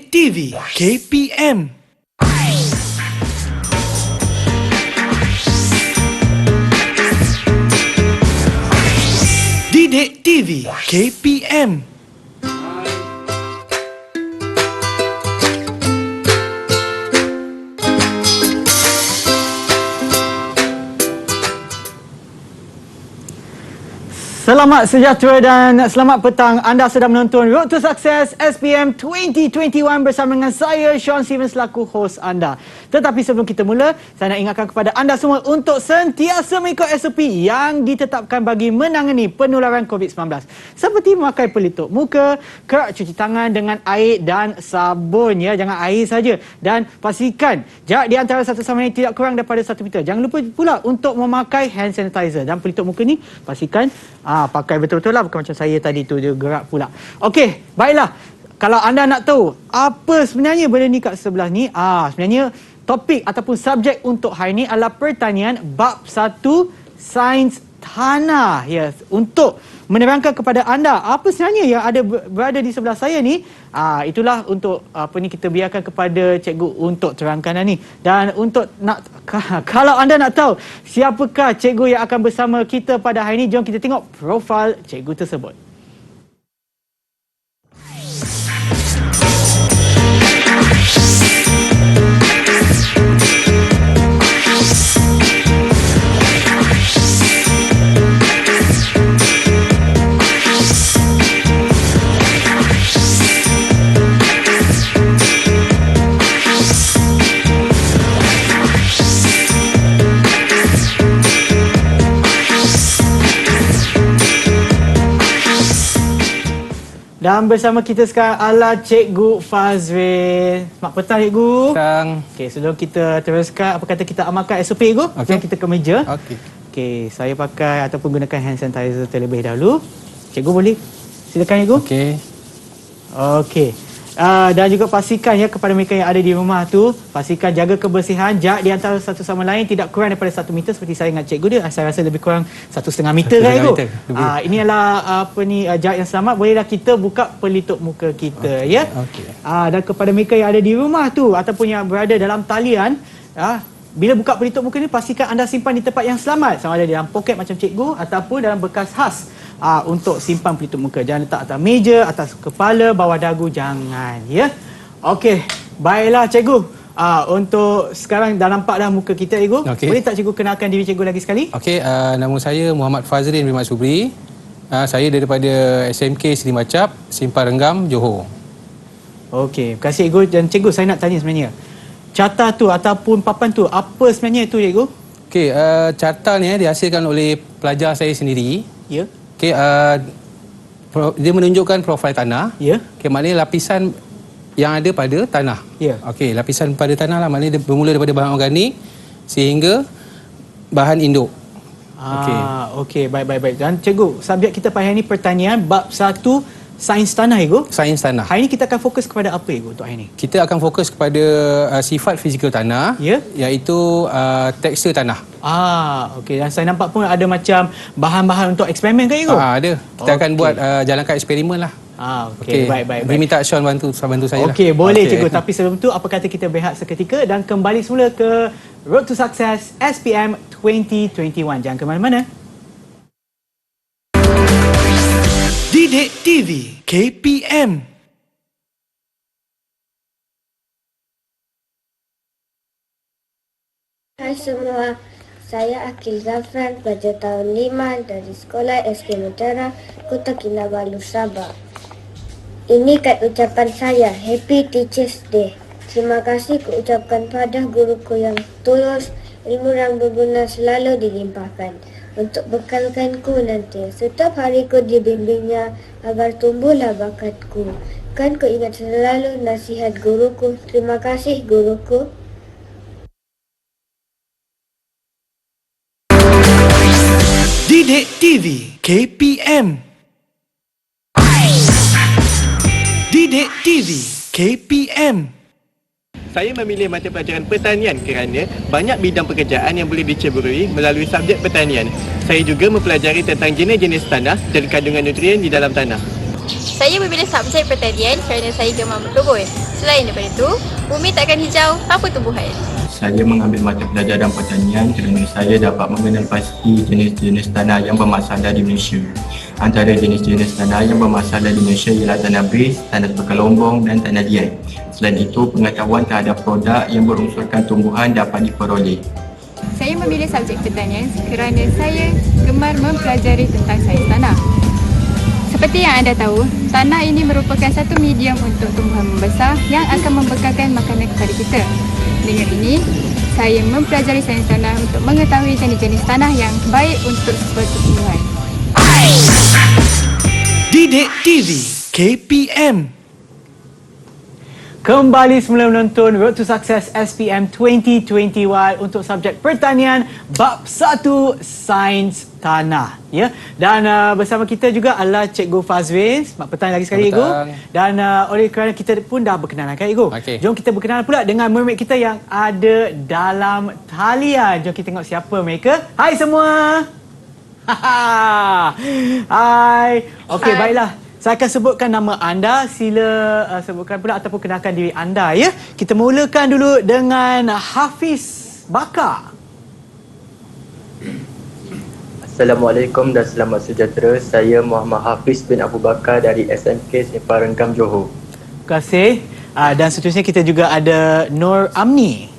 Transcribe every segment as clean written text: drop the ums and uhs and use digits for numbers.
Didik TV KPM. Didik TV KPM. Selamat sejahtera dan selamat petang. Anda sedang menonton Road to Success SPM 2021 bersama dengan saya, Sean Stevens, selaku host anda. Tetapi sebelum kita mula, saya nak ingatkan kepada anda semua untuk sentiasa mengikut SOP yang ditetapkan bagi menangani penularan COVID-19. Seperti memakai pelitup muka, kerap cuci tangan dengan air dan sabun. Ya, jangan air saja. Dan pastikan jarak di antara satu sama lain tidak kurang daripada 1 meter. Jangan lupa pula untuk memakai hand sanitizer. Dan pelitup muka ni pastikan pakai betul-betul lah, bukan macam saya tadi tu dia gerak pula. Okey, baiklah. Kalau anda nak tahu apa sebenarnya benda ni kat sebelah ni, sebenarnya topik ataupun subjek untuk hari ni adalah pertanian bab 1 sains tanah. Yes, untuk menerangkan kepada anda apa sebenarnya yang ada berada di sebelah saya ni, itulah untuk apa ni kita biarkan kepada cikgu untuk terangkan ni. Dan untuk nak kalau anda nak tahu siapakah cikgu yang akan bersama kita pada hari ini, jom kita tengok profil cikgu tersebut. Dan bersama kita sekarang adalah Cikgu Fazrin. Selamat petang, Cikgu. Petang. Okey, sebelum kita teruskan, apa kata kita amalkan SOP, Cikgu? Okey. Jom kita ke meja. Okey. Okey, saya pakai ataupun gunakan hand sanitizer terlebih dahulu. Cikgu boleh silakan, Cikgu. Okey. Okey. Dan juga pastikan ya kepada mereka yang ada di rumah tu, pastikan jaga kebersihan, jarak di antara satu sama lain tidak kurang daripada 1 meter. Seperti saya dengan cikgu dia, saya rasa lebih kurang 1,5 meter kan, Cikgu? Ini adalah jarak yang selamat. Bolehlah kita buka pelitup muka kita, ya. Okey. Dan kepada mereka yang ada di rumah tu ataupun yang berada dalam talian, bila buka pelitup muka ni, pastikan anda simpan di tempat yang selamat, sama ada dalam poket macam cikgu ataupun dalam bekas khas untuk simpan pelitup muka. Jangan letak atas meja, atas kepala, bawah dagu, jangan, ya. Okey, baiklah cikgu. Untuk sekarang dah nampak dah muka kita, cikgu. Okay. Boleh tak cikgu kenalkan diri cikgu lagi sekali? Okey, nama saya Muhammad Fazrin bin Mat Subri. Saya daripada SMK Seri Macap, Simpang Renggam, Johor. Okey, terima kasih cikgu. Dan cikgu, saya nak tanya sebenarnya, carta tu ataupun papan tu, apa sebenarnya tu, cikgu? Okey, carta ni dihasilkan oleh pelajar saya sendiri. Ya. Okey, dia menunjukkan profil tanah. Ya. Okey, maknanya lapisan yang ada pada tanah. Ya. Okey, lapisan pada tanah lah, maknanya dia bermula daripada bahan organik sehingga bahan induk. Okey, baik. Dan cikgu, subjek kita pada hari ini pertanian bab 1 sains tanah, cikgu. Sains tanah. Hari ini kita akan fokus kepada apa, cikgu, untuk hari ini? Kita akan fokus kepada sifat fizikal tanah, Ya. iaitu tekstur tanah. Okey. Dan saya nampak pun ada macam bahan-bahan untuk eksperimen kan, cikgu? Ada. Kita akan Okey. buat jalankan eksperimen lah. Okey. Baik. Saya minta Sean bantu saya lah. Okey, boleh cikgu. Tapi sebelum tu, apa kata kita berehat seketika dan kembali semula ke Road to Success SPM 2021. Jangan ke mana-mana. Didik TV KPM. Hai semua, saya Akil Zafran, pelajar tahun 5 dari Sekolah SK Mutiara, Kota Kinabalu, Sabah. Ini kad ucapan saya, Happy Teachers Day. Terima kasih kuucapkan pada guruku yang tulus, ilmu yang berguna selalu dilimpahkan untuk bekalkanku nanti. Setiap hariku dibimbingnya agar tumbuhlah bakatku. Kan ku ingat selalu nasihat guruku. Terima kasih guruku. Didik TV KPM. Didik TV KPM. Saya memilih mata pelajaran pertanian kerana banyak bidang pekerjaan yang boleh diceburui melalui subjek pertanian. Saya juga mempelajari tentang jenis-jenis tanah dan kandungan nutrien di dalam tanah. Saya memilih subjek pertanian kerana saya gemar berkebun. Selain daripada itu, bumi takkan hijau tanpa tumbuhan. Saya mengambil mata pelajaran pertanian kerana saya dapat mengenal pasti jenis-jenis tanah yang bermasalah di Malaysia. Antara jenis-jenis tanah yang bermasalah di Malaysia ialah tanah beris, tanah bergelombang dan tanah liat. Selain itu, pengetahuan terhadap produk yang berunsurkan tumbuhan dapat diperoleh. Saya memilih subjek pertanian kerana saya gemar mempelajari tentang sains tanah. Seperti yang anda tahu, tanah ini merupakan satu medium untuk tumbuhan membesar yang akan membekalkan makanan kepada kita. Dengan ini, saya mempelajari sains tanah untuk mengetahui jenis-jenis tanah yang baik untuk sesuatu tumbuhan. Didik TV KPM. Kembali semula menonton Road to Success SPM 2021 untuk subjek pertanian bab 1 Sains Tanah, ya. Dan bersama kita juga adalah Cikgu Fazrin. Selamat petang lagi sekali, Cikgu. Dan oleh kerana kita pun dah berkenalan kan, Cikgu. Okey. Jom kita berkenalan pula dengan mermaid kita yang ada dalam talian. Jom kita tengok siapa mereka. Hai semua. Hai. Okey, baiklah. Saya akan sebutkan nama anda, sila sebutkan pula ataupun kenalkan diri anda, ya. Kita mulakan dulu dengan Hafiz Bakar. Assalamualaikum dan selamat sejahtera. Saya Muhammad Hafiz bin Abu Bakar dari SMK Simpang Renggam, Johor. Terima kasih. Dan seterusnya kita juga ada Nur Amni.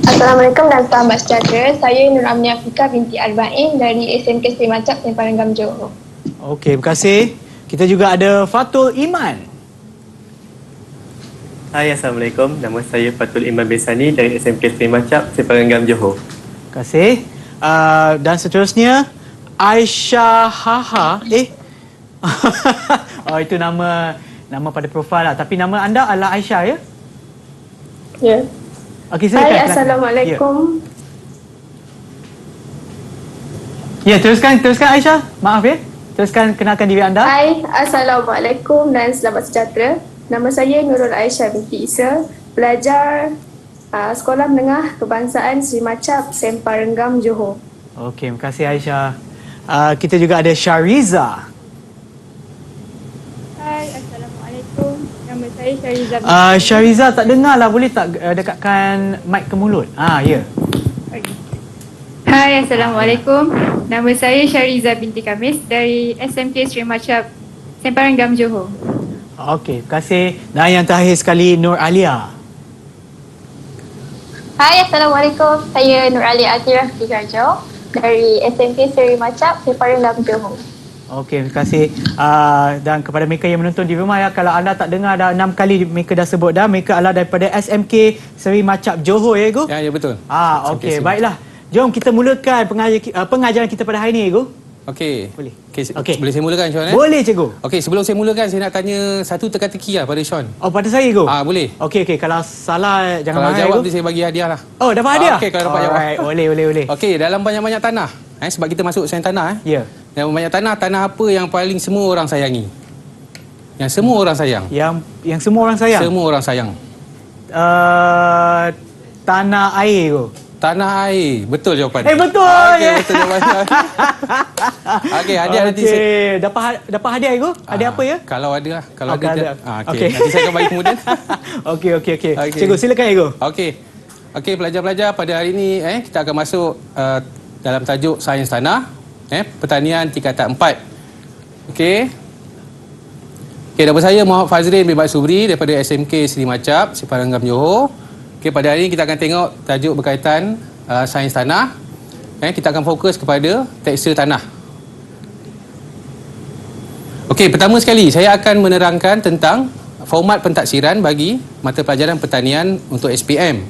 Assalamualaikum dan selamat sejahtera. Saya Nur Amni Afika binti Arba'in dari SMK Seri Macap, Simpang Renggam, Johor. Okey, terima kasih. Kita juga ada Fatul Iman. Hai, Assalamualaikum. Nama saya Fatul Iman Besani dari SMK Seri Macap, Simpang Renggam, Johor. Terima kasih. Dan seterusnya Aisyah Haha. Oh, itu nama pada profil lah. Tapi nama anda adalah Aisyah, ya? Ya. Okey, silakan. Hai, Assalamualaikum. Ya, teruskan Aisyah. Maaf ya. Teruskan kenalkan diri anda. Hai, Assalamualaikum dan selamat sejahtera. Nama saya Nurul Aisyah binti Isa, pelajar Sekolah Menengah Kebangsaan Seri Macap, Simpang Renggam, Johor. Okey, terima kasih Aisyah. Kita juga ada Syariza. Hai, Assalamualaikum. Nama saya Syariza. Syariza, tak dengar lah. Boleh tak dekatkan mic ke mulut? Ya. Hai, Assalamualaikum. Nama saya Syariza binti Kamis dari SMK Seri Macap, Simpang Renggam, Johor. Okey, terima kasih. Dan yang terakhir sekali Nur Alia. Hai, Assalamualaikum. Saya Nur Alia Atirah binti Karjo dari SMK Seri Macap, Simpang Renggam, Johor. Okey, terima kasih. Dan kepada mereka yang menonton di rumah, ya, kalau anda tak dengar dah 6 kali mereka dah sebut dah, mereka adalah daripada SMK Seri Macap, Johor, ya, Ego? Ya, betul. Okey, baiklah. Jom kita mulakan pengajaran kita pada hari ini, Ego. Okey. Boleh. Okey. Boleh saya mulakan, Sean? Boleh, Cikgu. Okey, sebelum saya mulakan, saya nak tanya satu teka-teki lah pada Sean. Oh, pada saya, Ego? Boleh. Okey. Kalau salah, jangan Kalau marah, jawab Ego. nanti saya bagi hadiah lah. Oh, dapat hadiah? Okey, kalau dapat jawab. Alright, boleh. Okey, dalam banyak-banyak tanah. Sebab kita masuk sains tanah. Ya. Dalam banyak tanah apa yang paling semua orang sayangi? Yang semua orang sayang. Yang semua orang sayang? Semua orang sayang. Tanah air, Ego. Tanah air. Betul jawapan. Betul. Okey, betul jawapan. Okey, hadiah nanti saya. Dapat hadiah, Ego? Hadiah apa, ya? Kalau ada lah. Kalau Akan ada. ada. Okey. Nanti saya akan bagi kemudian. Okey. Cikgu, silakan, Ego. Okey, pelajar-pelajar, pada hari ini kita akan masuk dalam tajuk sains tanah, pertanian tingkatan 4. Okey, nama saya Muhammad Fazrin bin Subri daripada SMK Seri Macap, Simpang Renggam, Johor. Okey, pada hari ini kita akan tengok tajuk berkaitan sains tanah. Kita akan fokus kepada tekstur tanah. Okey, pertama sekali saya akan menerangkan tentang format pentaksiran bagi mata pelajaran pertanian untuk SPM.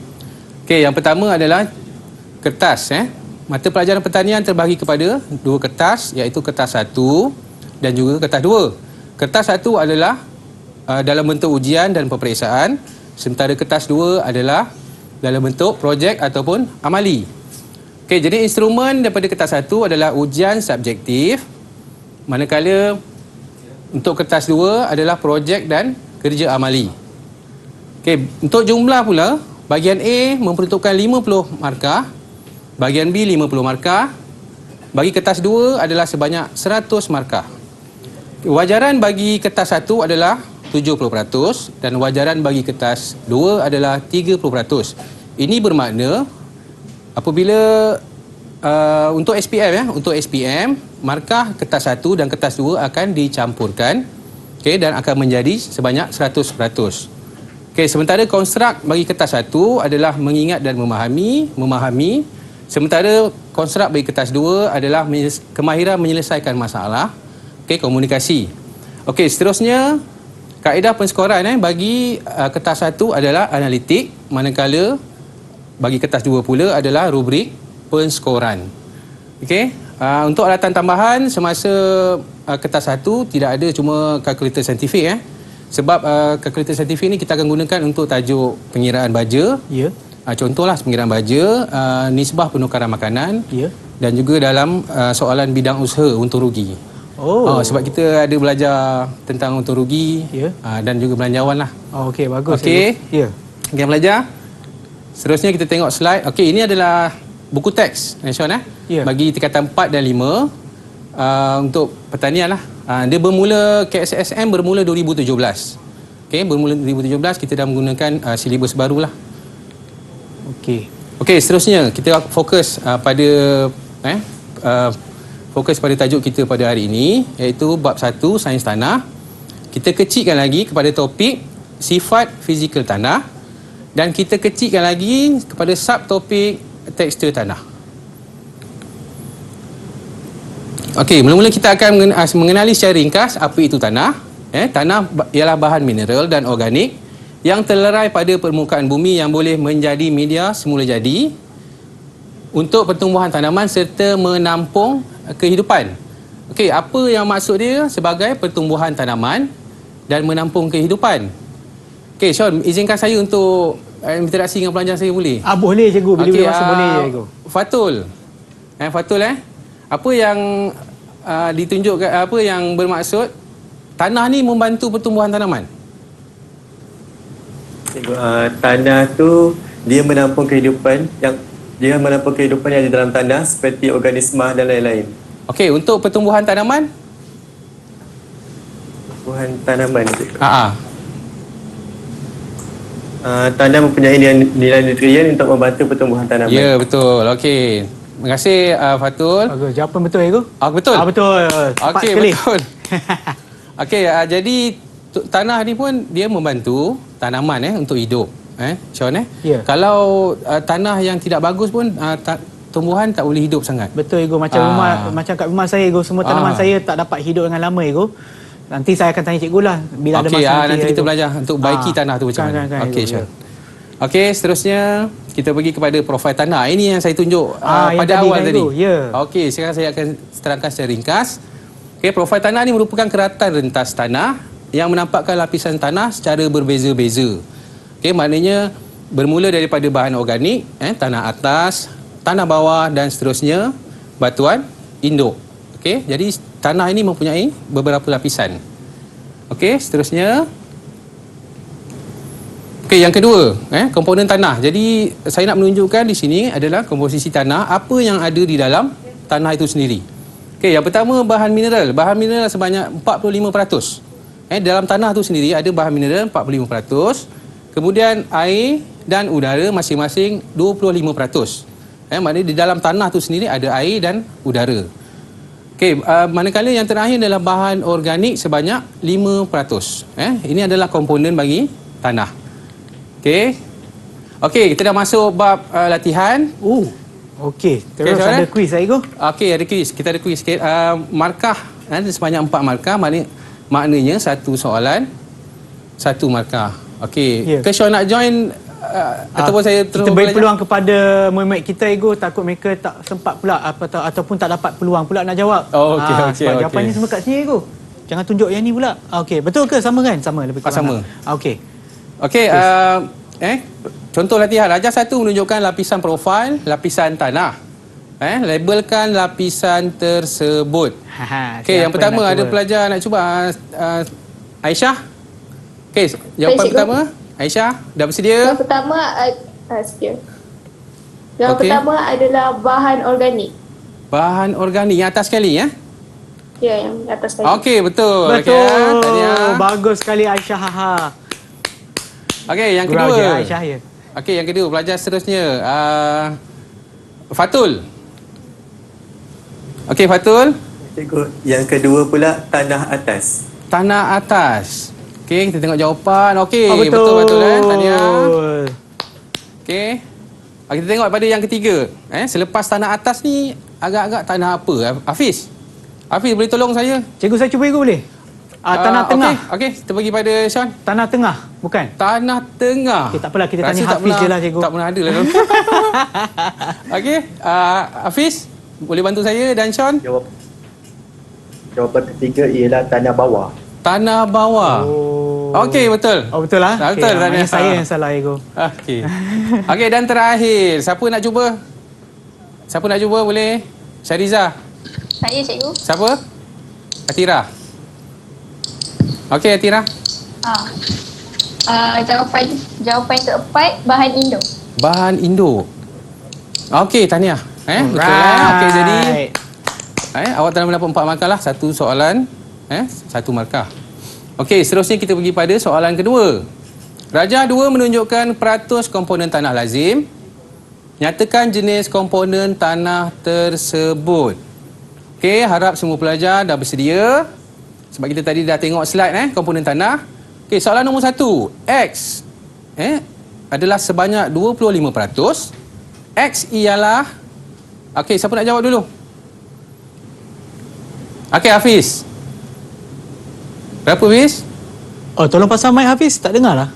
Okey, yang pertama adalah kertas. Mata pelajaran pertanian terbahagi kepada 2 kertas, iaitu kertas 1 dan juga kertas 2. Kertas 1 adalah dalam bentuk ujian dan peperiksaan, sementara kertas 2 adalah dalam bentuk projek ataupun amali. Okey, jadi instrumen daripada kertas 1 adalah ujian subjektif, manakala untuk kertas 2 adalah projek dan kerja amali. Okey, untuk jumlah pula, bahagian A memperuntukkan 50 markah, bahagian B 50 markah Bagi kertas 2 adalah sebanyak 100 markah. Wajaran bagi kertas 1 adalah 70% dan wajaran bagi kertas 2 adalah 30%. Ini bermakna apabila untuk SPM, markah kertas 1 dan kertas 2 akan dicampurkan, okey, dan akan menjadi sebanyak 100%. Okey, sementara konstruk bagi kertas 1 adalah mengingat dan memahami. Sementara konstruk bagi kertas 2 adalah kemahiran menyelesaikan masalah, okey, komunikasi. Okey, seterusnya kaedah penskoran bagi kertas 1 adalah analitik, manakala bagi kertas 2 pula adalah rubrik penskoran. Okey, untuk alatan tambahan semasa kertas 1 tidak ada cuma kalkulator saintifik sebab kalkulator saintifik ni kita akan gunakan untuk tajuk pengiraan baja. Ya. Contohlah pengiraan baja, nisbah penukaran makanan, Ya. dan juga dalam soalan bidang usaha untung rugi. Oh. Sebab kita ada belajar tentang untung rugi, Ya. dan juga belanjawan lah. Okey, bagus. Okey. Ya. Kita belajar. Seterusnya kita tengok slide. Okey, ini adalah buku teks, Sean, Ya. bagi tingkatan 4 dan 5 untuk pertanian lah. Dia bermula, KSSM bermula 2017. Okey, bermula 2017 kita dah menggunakan silibus baru lah. Okey. Okey, seterusnya kita fokus pada fokus pada tajuk kita pada hari ini, iaitu bab 1 sains tanah. Kita kecilkan lagi kepada topik sifat fizikal tanah dan kita kecilkan lagi kepada subtopik tekstur tanah. Okey, mula-mula kita akan mengenali secara ringkas apa itu tanah. Tanah ialah bahan mineral dan organik yang terlerai pada permukaan bumi yang boleh menjadi media semula jadi untuk pertumbuhan tanaman serta menampung kehidupan. Okey, apa yang maksud dia sebagai pertumbuhan tanaman dan menampung kehidupan? Okey, Sean, izinkan saya untuk interaksi dengan pelajar saya boleh? Boleh cikgu, bila-bila masa boleh cikgu. Fatul. Fatul apa yang ditunjukkan, apa yang bermaksud tanah ni membantu pertumbuhan tanaman? Tanah tu dia menampung kehidupan yang ada dalam tanah seperti organisma dan lain-lain. Okey, untuk pertumbuhan tanaman? Pertumbuhan tanaman. Tanah mempunyai nilai nutrien untuk membantu pertumbuhan tanaman. Ya, betul. Okey. Terima kasih Fatul. Bagus. Jawapan betul cikgu? Betul. Betul. Okey, betul. Okey, jadi tanah ni pun dia membantu tanaman untuk hidup. Sean Ya. Kalau tanah yang tidak bagus pun tumbuhan tak boleh hidup sangat. Betul cikgu, macam kat rumah saya cikgu, semua tanaman saya tak dapat hidup dengan lama cikgu. Nanti saya akan tanya cikgu lah bila ada masa nanti kita belajar untuk baiki tanah tu macam mana. Okey, Sean. Okey, seterusnya kita pergi kepada profil tanah. Ini yang saya tunjuk pada awal tadi. Ya. Okey, sekarang saya akan terangkan secara ringkas. Okey, profil tanah ni merupakan keratan rentas tanah yang menampakkan lapisan tanah secara berbeza-beza. Okey, maknanya bermula daripada bahan organik, tanah atas, tanah bawah dan seterusnya, batuan induk. Okey, jadi tanah ini mempunyai beberapa lapisan. Okey, seterusnya. Okey, yang kedua, komponen tanah. Jadi saya nak menunjukkan di sini adalah komposisi tanah, apa yang ada di dalam tanah itu sendiri. Okey, yang pertama bahan mineral. Bahan mineral sebanyak 45%. Dalam tanah tu sendiri ada bahan mineral 45%. Kemudian air dan udara masing-masing 25%. Maknanya di dalam tanah tu sendiri ada air dan udara. Okey, manakala yang terakhir adalah bahan organik sebanyak 5%. Ini adalah komponen bagi tanah. Okey. Okey, kita dah masuk bab latihan. Okey, terus ada kuis cikgu. Okey, ada kuis. Kita ada kuis sikit. Markah sebanyak 4 markah, maknanya satu soalan, satu markah. Okey. Ke Sean nak join ataupun saya terus kita beri peluang kepada murid-murid kita ego, takut mereka tak sempat pula ataupun tak dapat peluang pula nak jawab. Okey. Jawapannya semua kat sini ego. Jangan tunjuk yang ni pula. Okey, betul ke sama kan? Sama lebih kurang. Sama. Okey. Okey, contoh latihan. Ajar 1 menunjukkan lapisan profil, lapisan tanah. Labelkan lapisan tersebut. Okey, yang pertama ada pelajar nak cuba Aisyah. Okey, jawapan pertama. Aisyah, dah bersedia? Yang pertama sedia. Yang pertama adalah bahan organik. Bahan organik yang atas sekali ya? Ya, yang atas tadi. Okey, betul. Betul. Okey, tahniah. Bagus sekali Aisyah. Haha. Okey, yang Gurau kedua. je Aisyah ya. Okey, yang kedua pelajar seterusnya. Fatul. Okey, Fatul. Cikgu, yang kedua pula tanah atas. Tanah atas. Okey, kita tengok jawapan. Okey, Oh, betul kan? Tahniah. Okey. Kita tengok pada yang ketiga. Selepas tanah atas ni agak-agak tanah apa? Hafiz. Hafiz boleh tolong saya? Cikgu saya cuba boleh? Tanah tengah. Okey, kita bagi pada Sean. Tanah tengah, bukan? Tanah tengah. Okey, tak apalah kita Rasa tanya tak Hafiz pernah- je lah cikgu. Tak pernah ada lah. Okey, Hafiz boleh bantu saya dan Sean? Jawapan ketiga ialah tanah bawah. Tanah bawah. Okey, betul. Oh betul lah. Betul, Okay, tahniah. saya yang salah cikgu. Okey. Okey, dan terakhir, siapa nak cuba? Siapa nak cuba boleh? Syariza. Saya cikgu. Siapa? Atira. Okey, Atira. Jawapan keempat bahan Indo. Bahan Indo. Okey, tahniah. Betul Okey, jadi awak telah mendapat 4 markah lah. Satu soalan, 1 markah. Okey, seterusnya kita pergi pada soalan kedua. Rajah 2 menunjukkan peratus komponen tanah lazim. Nyatakan jenis komponen tanah tersebut. Okey, harap semua pelajar dah bersedia. Sebab kita tadi dah tengok slide komponen tanah. Okey, soalan nombor 1. X adalah sebanyak 25%. X ialah... Okey, siapa nak jawab dulu? Okey, Hafiz. Berapa, Hafiz? Oh, tolong pasang mic Hafiz, tak dengar lah.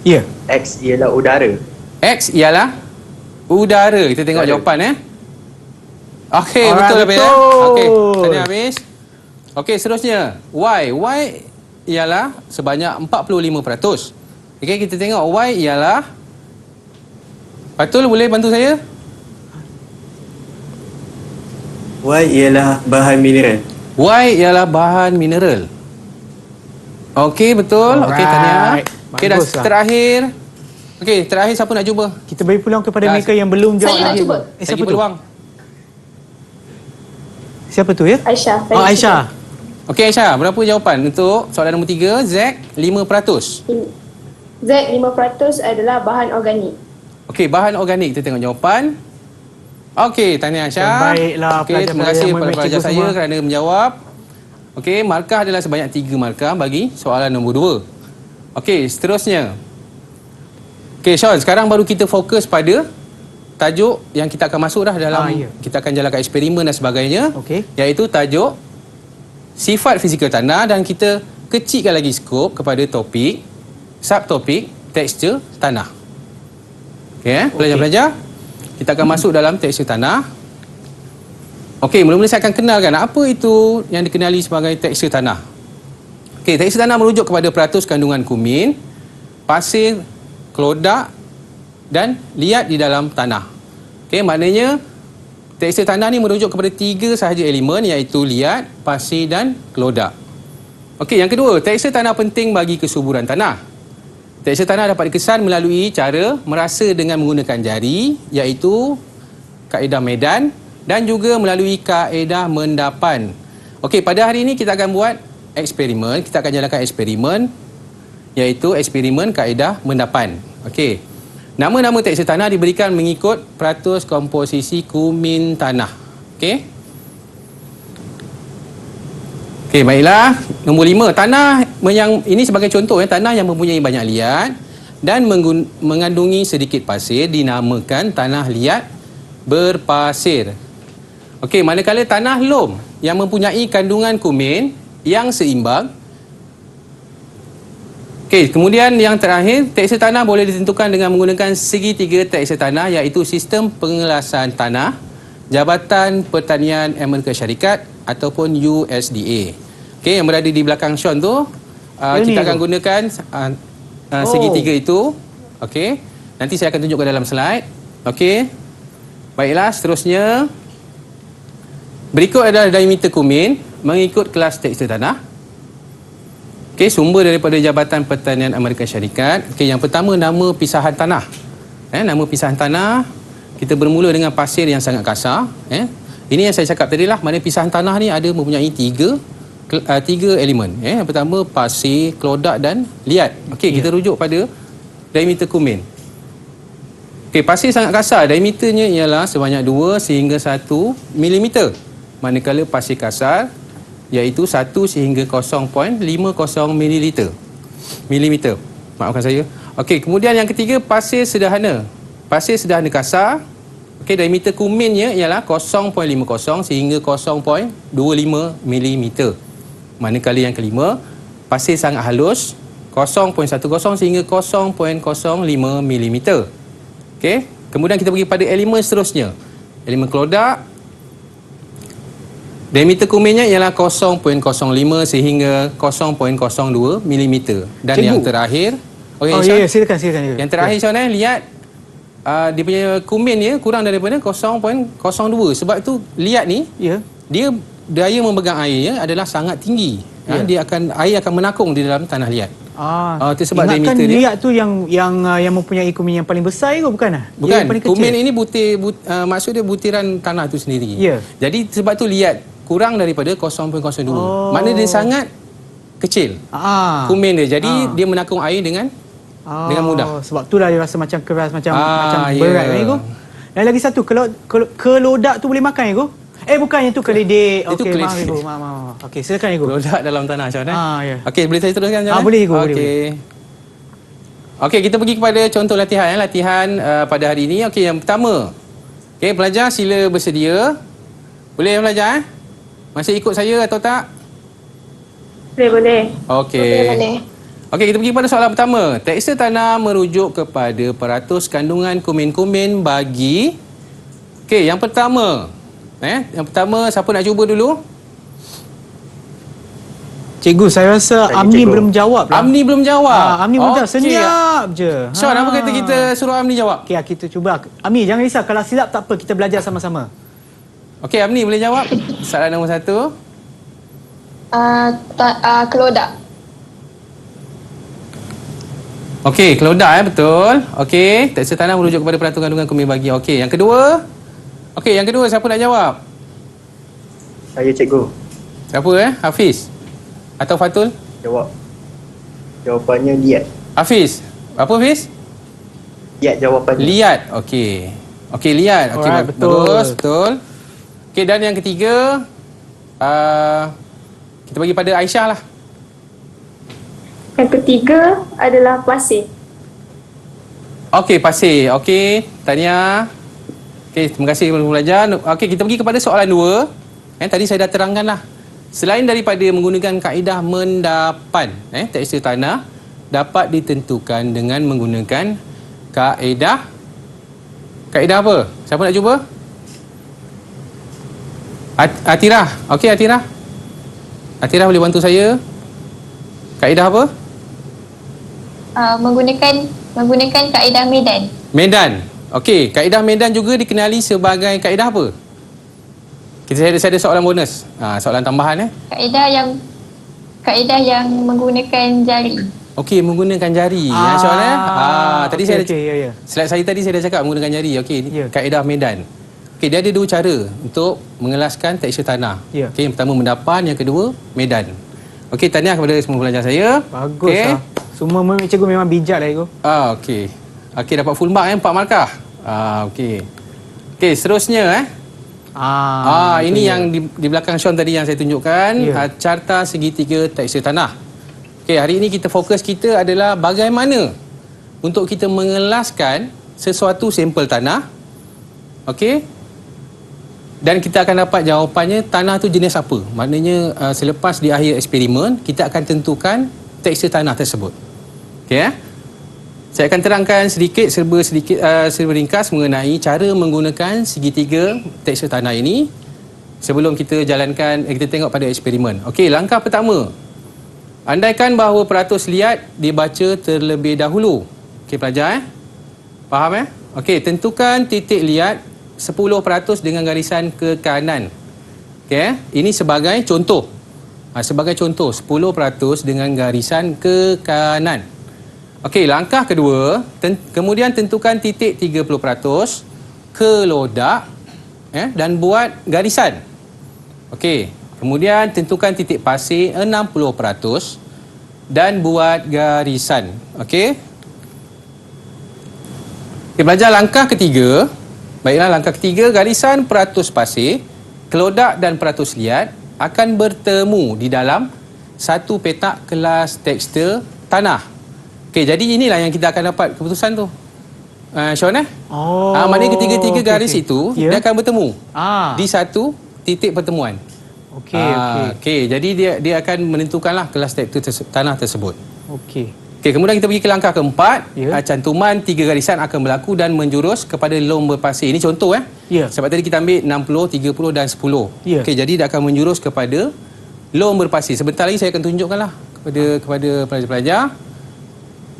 Ya. X ialah udara. X ialah udara. Kita tengok Udara. jawapan Okey, Alright, betul Hafiz betul. Okey, tahniah Hafiz. Okey, seterusnya Y. Y ialah sebanyak 45%. Okey, kita tengok Y ialah... Fatul boleh bantu saya? Y ialah bahan mineral. Y ialah bahan mineral. Okey, betul. Okey, tahniah. Okey, dan Baguslah. terakhir. Okey, terakhir siapa nak cuba? Kita beri peluang kepada mereka yang belum jawab Saya nak lagi. cuba. Siapa Bagi tu? peluang. Siapa tu ya? Aisyah. Oh, Aisyah. Okey, Aisyah, berapa jawapan untuk soalan nombor 3? Z 5%. Z 5% adalah bahan organik. Okey, bahan organik. Kita tengok jawapan. Okey, tahniah Aisyah. Baiklah, Okey, terima pelajar-pelajar kasih yang kepada memang pelajar cikgu saya semua. kerana menjawab. Okey, markah adalah sebanyak 3 markah bagi soalan nombor 2. Okey, seterusnya. Okey, Sean, sekarang baru kita fokus pada tajuk yang kita akan masuk dah dalam ya. kita akan jalankan eksperimen dan sebagainya. Okey. Iaitu tajuk sifat fizikal tanah, dan kita kecilkan lagi skop kepada topik subtopik tekstur tanah. Okey, pelajar-pelajar, kita akan masuk dalam tekstur tanah. Okey, mula-mula saya akan kenalkan apa itu yang dikenali sebagai tekstur tanah. Okey, tekstur tanah merujuk kepada peratus kandungan kumin, pasir, kelodak dan liat di dalam tanah. Okey, maknanya tekstur tanah ni merujuk kepada 3 sahaja elemen, iaitu liat, pasir dan kelodak. Okey, yang kedua, tekstur tanah penting bagi kesuburan tanah. Tekstur tanah dapat dikesan melalui cara merasa dengan menggunakan jari, iaitu kaedah medan, dan juga melalui kaedah mendapan. Okey, pada hari ini kita akan buat eksperimen. Kita akan jalankan eksperimen, iaitu eksperimen kaedah mendapan. Okey, nama-nama tekstur tanah diberikan mengikut peratus komposisi kumin tanah. Okey. Okey, baiklah. Nombor 5, tanah yang ini sebagai contoh tanah yang mempunyai banyak liat dan mengandungi sedikit pasir dinamakan tanah liat berpasir. Okey, manakala tanah lom yang mempunyai kandungan kumin yang seimbang. Okey, kemudian yang terakhir, tekstur tanah boleh ditentukan dengan menggunakan segitiga tekstur tanah, iaitu sistem pengelasan tanah, Jabatan Pertanian Amerika Syarikat ataupun USDA. Okey, yang berada di belakang Sean tu, kita akan gunakan segitiga itu. Okey, nanti saya akan tunjukkan dalam slide. Okey, baiklah, seterusnya berikut adalah diameter kumin mengikut kelas tekstur tanah. Okey, sumber daripada Jabatan Pertanian Amerika Syarikat. Okey, yang pertama nama pisahan tanah. Nama pisahan tanah. kita bermula dengan pasir yang sangat kasar. Ini yang saya cakap tadi lah, mana pisahan tanah ni ada mempunyai tiga elemen. Yang pertama pasir, klodak dan liat. Okey, kita rujuk pada diameter kumin. Okey, pasir sangat kasar, diameternya ialah sebanyak 2 sehingga 1 mm. Manakala pasir kasar iaitu 1 sehingga 0.50 milimeter. Maafkan saya. Okey, kemudian yang ketiga pasir sederhana. Pasir sederhana kasar. Okey, diameter kuminnya ialah 0.50 sehingga 0.25 mm. Manakala yang kelima, pasir sangat halus 0.10 sehingga 0.05 mm. Okey, kemudian kita pergi pada elemen seterusnya. Elemen klodak, diameter kuminnya ialah 0.05 sehingga 0.02 mm. Dan Cikgu. yang terakhir, ya, silakan. Yang terakhir Sean, lihat dia punya kuminnya kurang daripada 0.02. Sebab tu liat ni, dia daya memegang airnya adalah sangat tinggi. Air akan menakung di dalam tanah liat. Itu sebab ingatkan diameter dia. liat tu yang mempunyai kumin yang paling besar ke bukan? Bukan, paling kumin ini maksud dia butiran tanah tu sendiri. Jadi sebab tu liat kurang daripada 0.02. Maknanya dia sangat kecil. Kumin dia. Jadi dia menakung air dengan mudah. Sebab itulah dia rasa macam keras, macam berat kan, Igu? Dan lagi satu, kelodak tu boleh makan, Igu? Bukan, yang tu keledek. Itu Okey, keledek. maaf, Igu. Maaf. Okey, silakan, Igu. Kelodak dalam tanah, Sean. Ya. Okey, boleh saya teruskan, Sean? Boleh, Igu. Okey, kita pergi kepada contoh latihan. Latihan pada hari ini. Okey, yang pertama. Okey, pelajar sila bersedia. Boleh pelajar? Masih ikut saya atau tak? Boleh. Okey. Okey, kita pergi pada soalan pertama. Tekstur tanah merujuk kepada peratus kandungan kumin-kumin bagi... Okey, yang pertama. Yang pertama, siapa nak cuba dulu? Cikgu, saya rasa Amni belum jawab lah. Amni belum jawab? Amni belum jawab. Senyap je. Sean, apa kata kita suruh Amni jawab? Okey, kita cuba. Amni, jangan risau. Kalau silap tak apa, kita belajar sama-sama. Okey, Amni boleh jawab? Soalan nombor 1. Kelodak. Okey, kelodak betul. Okey, tekstur tanah merujuk kepada peratus kandungan kumin bagi. Okey, yang kedua. Okey, yang kedua siapa nak jawab? Saya, cikgu. Siapa Hafiz? Atau Fatul? Jawapannya liat. Hafiz. Apa Hafiz? Liat jawapannya. Liat. Okey. Okey, liat. Okey, betul. Okey, dan yang ketiga kita bagi pada Aisyah lah. Yang ketiga adalah pasir. Okey, pasir. Okey, Tania. Okey, terima kasih kepada pelajar. Okey, kita pergi kepada soalan 2. Tadi saya dah terangkan lah. Selain daripada menggunakan kaedah mendapan, tekstur tanah dapat ditentukan dengan menggunakan kaedah apa? Siapa nak cuba? Atirah. Okey, Atirah. Atirah boleh bantu saya? Kaedah apa? Menggunakan kaedah medan. Medan. Okey, kaedah medan juga dikenali sebagai kaedah apa? Saya ada soalan bonus. Soalan tambahan Kaedah yang menggunakan jari. Okey, menggunakan jari. Tadi saya ya. Slide saya tadi saya dah cakap menggunakan jari. Okey, kaedah medan. Okey, dia ada 2 cara untuk mengelaskan tekstur tanah. Okey, yang pertama mendapan, yang kedua medan. Okey, tahniah kepada semua pelajar saya. Bagus lah. Semua cikgu memang bijak lah, Cikgu. Okey. Okey, dapat full mark 4 markah. Okey. Okey, seterusnya ini yang di belakang Sean tadi yang saya tunjukkan, carta segitiga tekstur tanah. Okey, hari ini fokus kita adalah bagaimana untuk kita mengelaskan sesuatu sampel tanah. Okey. Dan kita akan dapat jawapannya tanah tu jenis apa. Maknanya selepas di akhir eksperimen kita akan tentukan tekstur tanah tersebut. Okey. Saya akan terangkan serba ringkas mengenai cara menggunakan segitiga tekstur tanah ini sebelum kita tengok pada eksperimen. Okey, langkah pertama. Andaikan bahawa peratus liat dibaca terlebih dahulu. Okey, pelajar Faham Okey, tentukan titik liat 10% dengan garisan ke kanan. Okey, ini sebagai contoh. Sebagai contoh 10% dengan garisan ke kanan. Okey, langkah kedua, kemudian tentukan titik 30% kelodak dan buat garisan. Okey, kemudian tentukan titik pasir 60% dan buat garisan. Okey. Okay, belajar langkah ketiga. Baiklah, langkah ketiga, garisan peratus pasir, kelodak dan peratus liat akan bertemu di dalam satu petak kelas tekstil tanah. Okey, jadi inilah yang kita akan dapat keputusan tu. Sean Oh. maknanya ketiga-tiga garis itu Ya. dia akan bertemu Ah. di satu titik pertemuan. Okey, jadi dia akan menentukanlah kelas tekstil tanah tersebut. Okey. Okey, kemudian kita pergi ke langkah keempat. Ya. Cantuman 3 garisan akan berlaku dan menjurus kepada lom berpasir. Ini contoh Ya. Sebab tadi kita ambil 60, 30 dan 10. Ya. Okey, jadi dia akan menjurus kepada lom berpasir. Sebentar lagi saya akan tunjukkanlah kepada pelajar-pelajar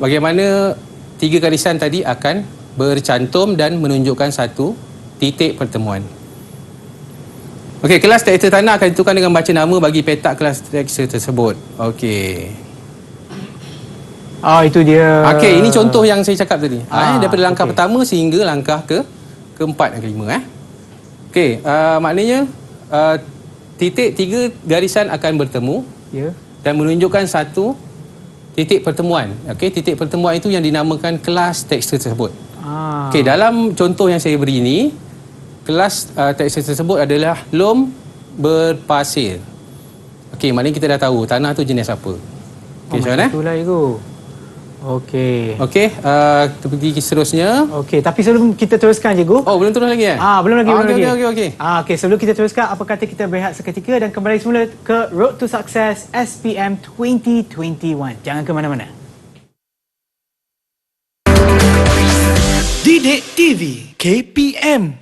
bagaimana 3 garisan tadi akan bercantum dan menunjukkan satu titik pertemuan. Okey, kelas tekstil tanah akan ditentukan dengan baca nama bagi petak kelas tekstil tersebut. Okey. Itu dia. Okey, ini contoh yang saya cakap tadi. Daripada langkah okey. pertama sehingga langkah keempat dan kelima. Okey, maknanya titik 3 garisan akan bertemu Ya. dan menunjukkan satu titik pertemuan. Okey, titik pertemuan itu yang dinamakan kelas tekstil tersebut. Okey, dalam contoh yang saya beri ini, kelas tekstil tersebut adalah lom berpasir. Okey, maknanya kita dah tahu tanah tu jenis apa. Okey, Syan Itulah itu. Okey. Okey, kita pergi seterusnya. Okey, tapi sebelum kita teruskan, cikgu. Oh, belum terus lagi Belum lagi, belum lagi. Okey. Okey, sebelum kita teruskan, apa kata kita berehat seketika dan kembali semula ke Road to Success SPM 2021. Jangan ke mana-mana. Didik TV KPM.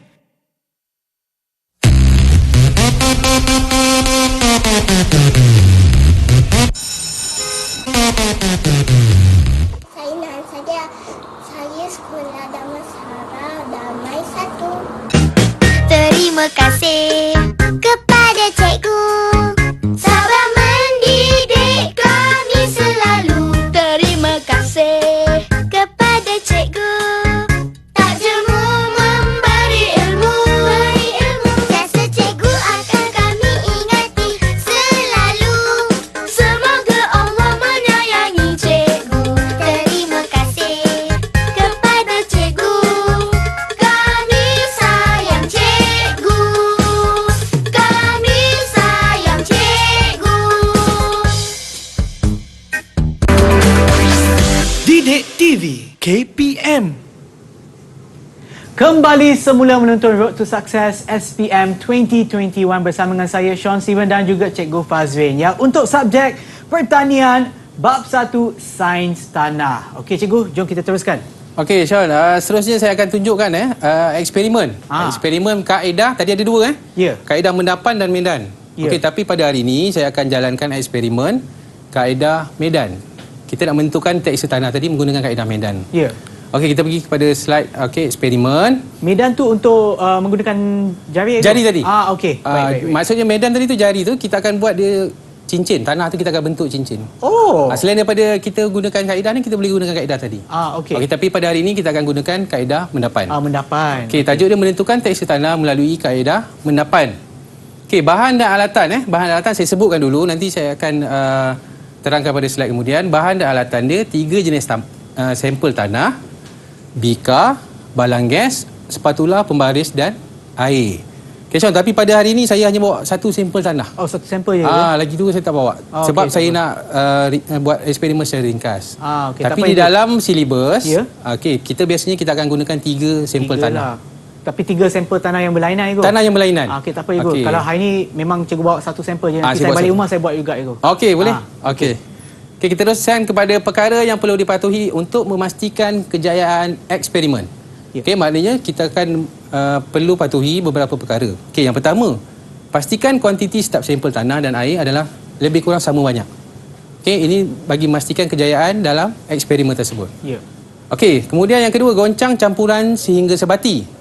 Saingan saya sekolah Damansara Damai 1. Terima kasih kepada cikgu sabar mendidik kami selalu. Terima kasih kepada cikgu tak jemu memberi ilmu. Jasa cikgu akan kami ingati selalu. Semoga Allah menyayangi cikgu. Terima kasih kepada cikgu. Kami sayang cikgu. Kami sayang cikgu. Didik TV KPM. Kembali semula menonton Road to Success SPM 2021 bersama dengan saya Sean Steven dan juga Cikgu Fazrin untuk subjek pertanian bab 1 Sains Tanah. Okey cikgu, jom kita teruskan. Okey, Sean, seterusnya saya akan tunjukkan eksperimen. Eksperimen kaedah tadi ada 2 Ya. Kaedah mendapan dan medan. Ya. Okey, tapi pada hari ini saya akan jalankan eksperimen kaedah medan. Kita nak menentukan tekstil tanah tadi menggunakan kaedah medan. Ya. Okey, kita pergi kepada slide eksperimen. Medan tu untuk menggunakan jari. Jari tadi. Okey. Baik. Maksudnya medan tadi tu jari tu kita akan buat dia cincin. Tanah tu kita akan bentuk cincin. Oh. Selain daripada kita gunakan kaedah ni, kita boleh gunakan kaedah tadi. Okey. Okey, tapi pada hari ini kita akan gunakan kaedah mendapan. Mendapan. Okey, tajuk dia menentukan tekstil tanah melalui kaedah mendapan. Okey, bahan dan alatan bahan dan alatan saya sebutkan dulu, nanti saya akan terangkan pada slide kemudian. Bahan dan alatan dia 3 jenis sampel tanah, bika, balang gas, spatula pembaris dan air. Okey, Sean, tapi pada hari ini saya hanya bawa satu sampel tanah. Oh, satu sampel je. Lagi tu saya tak bawa. Sebab okey, saya nak buat eksperimen secara ringkas. Okey, tapi tak di apa, dalam silibus, Ya. okey, kita biasanya kita akan gunakan 3 sampel tanah. Tapi 3 sampel tanah yang berlainan itu. Tanah yang berlainan. Okey, tak apa Ibu. Okey. Kalau hari ni memang cikgu bawa satu sampel je. Nanti saya saya bawa balik satu. rumah saya buat juga Ibu. Okey, boleh? Okey. Okey, kita teruskan kepada perkara yang perlu dipatuhi untuk memastikan kejayaan eksperimen. Ya. Okey, maknanya kita akan perlu patuhi beberapa perkara. Okey, yang pertama, pastikan kuantiti setiap sampel tanah dan air adalah lebih kurang sama banyak. Okey, ini bagi memastikan kejayaan dalam eksperimen tersebut. Ya. Okey, kemudian yang kedua, goncang campuran sehingga sebati.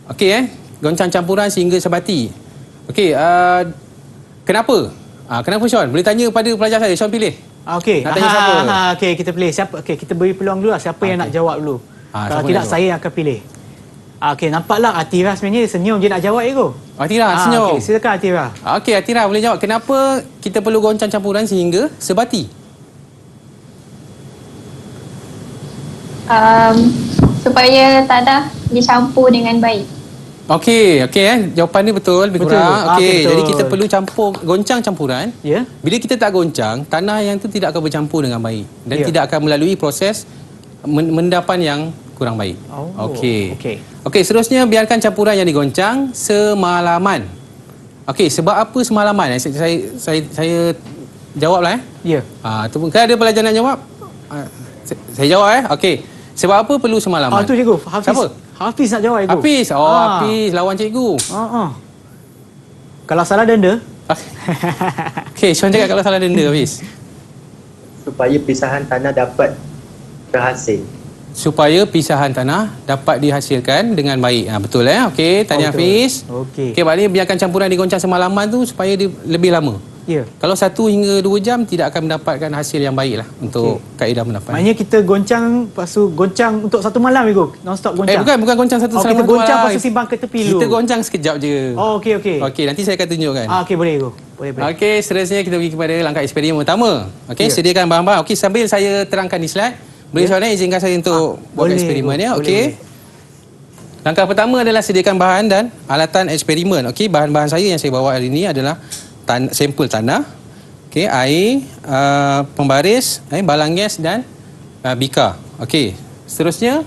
Okey, goncang campuran sehingga sebati. Okey, kenapa? Kenapa Sean? Boleh tanya pada pelajar saya. Sean pilih. Okey. Nak tanya siapa? Okey, kita pilih siapa. Okey, kita beri peluang dulu lah siapa yang nak jawab dulu. Kalau siapa tidak nak saya yang akan pilih. Okey, nampaklah Atira sebenarnya senyum je nak jawab Ego. Atira, senyum. Okey, silakan Atira. Okey, Atira boleh jawab. Kenapa kita perlu goncang campuran sehingga sebati? Supaya tanah dicampur dengan baik. Okey, jawapan dia betul lebih Betul. kurang. Okey, Betul. jadi kita perlu goncang campuran. Ya. Bila kita tak goncang, tanah yang tu tidak akan bercampur dengan baik dan Ya. tidak akan melalui proses mendapan yang kurang baik. Oh, Okey. okey. Okey, seterusnya biarkan campuran yang digoncang semalaman. Okey, sebab apa semalaman? Saya jawablah Ya. Tu kan ada pelajar nak jawab? Saya jawab Okey. Sebab apa perlu semalaman? Tu cikgu. Hafiz. Siapa? Hafiz nak jawab Ego. Hafiz. Hafiz lawan cikgu. Kalau salah denda. Okey, Sean cakap kalau salah denda Hafiz. Supaya pisahan tanah dapat berhasil. Supaya pisahan tanah dapat dihasilkan dengan baik. Betul Okey, tanya betul. Hafiz. Okey. Okey, maknanya biarkan campuran digoncang semalaman tu supaya dia lebih lama. Ya. Kalau 1 hingga 2 jam tidak akan mendapatkan hasil yang baik lah untuk kaedah mendapan. Maknanya kita goncang, lepas tu goncang untuk 1 malam Ego. Non-stop goncang. Bukan goncang satu kita selama goncang malam. lepas tu simpan ke tepi dulu. Kita goncang sekejap je. Okey. Okey, nanti saya akan tunjukkan. Okey, boleh Ego. Boleh. Okey, seterusnya kita pergi kepada langkah eksperimen pertama. Okey, sediakan bahan-bahan. Okey, sambil saya terangkan di slide, boleh soalan izinkan saya untuk buat eksperimen Okey. Langkah pertama adalah sediakan bahan dan alatan eksperimen. Okey, bahan-bahan saya yang saya bawa hari ini adalah sampel tanah. Okey, air, pembaris, balang gas dan bika. Okey, seterusnya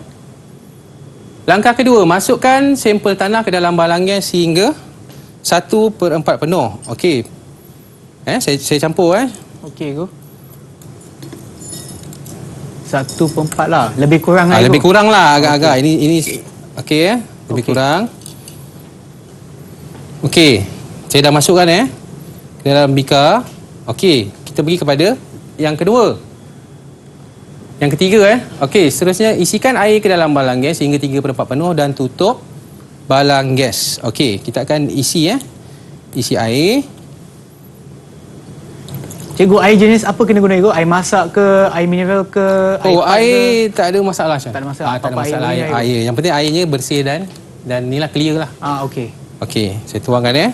langkah kedua, masukkan sampel tanah ke dalam balang gas sehingga 1/4 penuh. Okey. Saya campur Okey Ego. 1/4 lah. Lebih kurang lah Ego. Lebih kurang lah agak-agak. Ini okey lebih kurang. Okey. Saya dah masukkan ke dalam bika. Okey, kita pergi kepada yang kedua. Yang ketiga Okey, seterusnya isikan air ke dalam balang gas hingga 3/4 penuh dan tutup balang gas. Okey, kita akan isi isi air. Cikgu, air jenis apa kena guna Ego? Air masak ke, air mineral ke, Air tak ada masalah Syah. Tak ada masalah. Tak ada Apa-apa masalah air ni, air. Yang penting airnya bersih dan inilah clear lah. Okey. Okey, saya tuangkan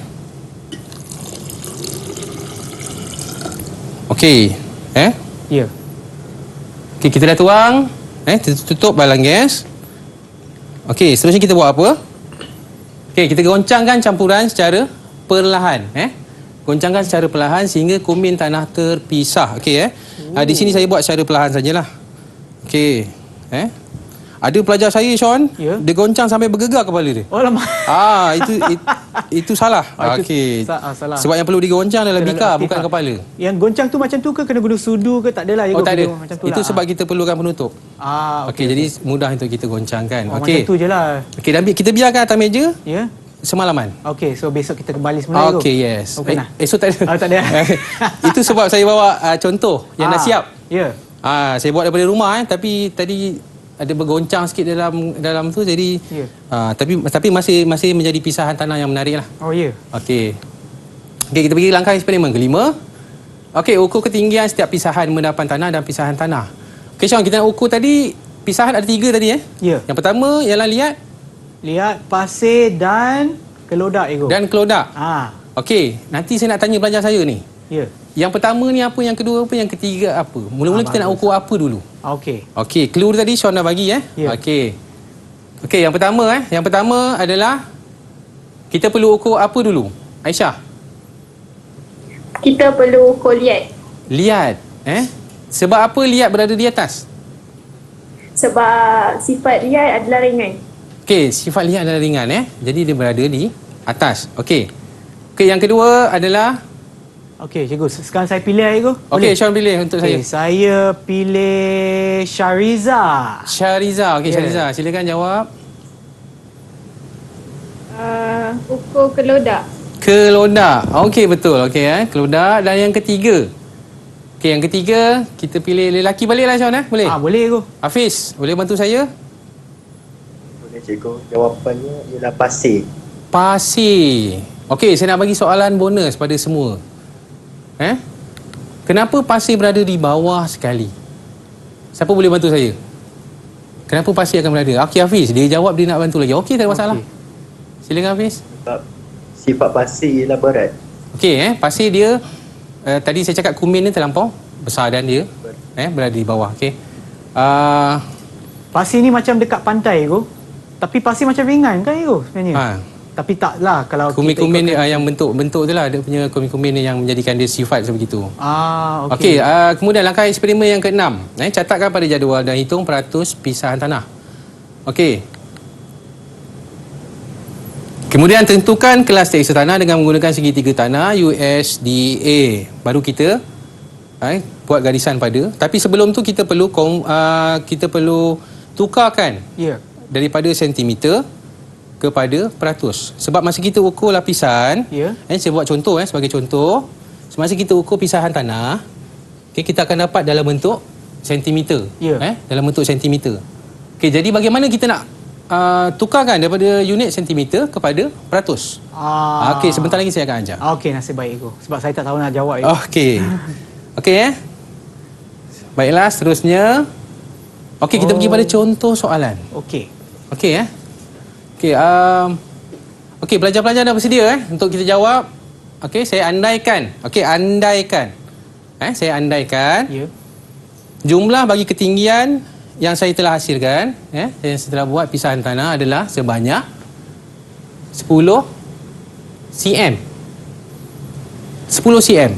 Okey. Ya. Okey, kita dah tuang. Tutup balang gas. Okey, seterusnya kita buat apa? Okey, kita goncangkan campuran secara perlahan. Goncangkan secara perlahan sehingga kumin tanah terpisah. Okey di sini saya buat secara perlahan sajalah. Okey. Ada pelajar saya Sean, dia goncang sampai bergegar kepala dia. Oh lama. Itu salah. Okey. Salah. Sebab yang perlu digoncang adalah bika, bukan kepala. Yang goncang tu macam tu ke kena guna sudu ke? Tak adalah Ego. Tak ada. Macam tu Itu lah. sebab kita perlukan penutup. Okey. Jadi mudah untuk kita goncangkan. Macam Okey. tu je lah. Okey, dan kita biarkan atas meja semalaman. Okey, so besok kita kembali semula Ego. Okey, yes. Okey, nah. Esok tak ada. Tak ada. Itu sebab saya bawa contoh yang dah siap. Ya. Saya buat daripada rumah tapi tadi ada bergoncang sikit dalam tu jadi tapi masih menjadi pisahan tanah yang menarik lah. Oh ya. Okey, kita pergi langkah eksperimen kelima. Okey, ukur ketinggian setiap pisahan mendapan tanah dan pisahan tanah. Okey Sean, kita nak ukur tadi pisahan ada 3 tadi Ya. Yang pertama ialah liat pasir dan kelodak Ego. Dan kelodak. Okey, nanti saya nak tanya pelajar saya ni. Ya. Yang pertama ni apa, yang kedua apa, yang ketiga apa? Mula-mula kita nak ukur apa dulu? Okey. Okey, clue tadi Sean dah bagi Ya. Okey. Okey, yang pertama adalah kita perlu ukur apa dulu? Aisyah. Kita perlu ukur liat. Liat, Sebab apa liat berada di atas? Sebab sifat liat adalah ringan. Okey, sifat liat adalah ringan Jadi dia berada di atas. Okey. Okey, yang kedua adalah Okey, cikgu. Sekarang saya pilih Ego. Okey, Sean pilih untuk saya. Saya pilih Syariza. Syariza. Okey, Syariza. Silakan jawab. Ukur kelodak. Kelodak. Okey, betul. Okey, kelodak. Dan yang ketiga. Okey, yang ketiga kita pilih lelaki baliklah Sean Boleh? Boleh Ego. Hafiz, boleh bantu saya? Boleh cikgu. Jawapannya ialah pasir. Pasir. Okey, saya nak bagi soalan bonus pada semua. Kenapa pasir berada di bawah sekali? Siapa boleh bantu saya? Kenapa pasir akan berada? Okey Hafiz, dia jawab dia nak bantu lagi. Okey, tak ada masalah. Silakan Hafiz. Sifat pasir ialah berat. Okey, pasir dia tadi saya cakap kumin ni terlampau besar dan dia berada di bawah. Okey. Pasir ni macam dekat pantai tu. Tapi pasir macam ringan kan tu sebenarnya? Tapi taklah kalau kumin-kumin dia yang bentuk tu lah, dia punya kumin-kumin ni yang menjadikan dia sifat sebegitu. Okey. Kemudian langkah eksperimen yang ke-6. Catatkan pada jadual dan hitung peratus pisahan tanah. Okey. Kemudian tentukan kelas tekstur tanah dengan menggunakan segitiga tanah USDA. Baru kita buat garisan pada. Tapi sebelum tu kita perlu tukarkan daripada sentimeter kepada peratus. Sebab masa kita ukur lapisan, saya buat contoh sebagai contoh. Semasa kita ukur pisahan tanah, kita akan dapat dalam bentuk sentimeter. Dalam bentuk sentimeter. Jadi bagaimana kita nak tukarkan daripada unit sentimeter kepada peratus? Okey, sebentar lagi saya akan ajar. Okey, nasib baik aku. Sebab saya tak tahu nak jawab. Okey. Okey Baiklah, seterusnya. Okey, kita pergi pada contoh soalan. Okey. Okey Okey, okey, pelajar-pelajar dah bersedia untuk kita jawab. Okey, saya andaikan. Okey, andaikan. Saya andaikan. Jumlah bagi ketinggian yang saya telah hasilkan, yang saya telah buat pisahan tanah adalah sebanyak 10 cm. 10 cm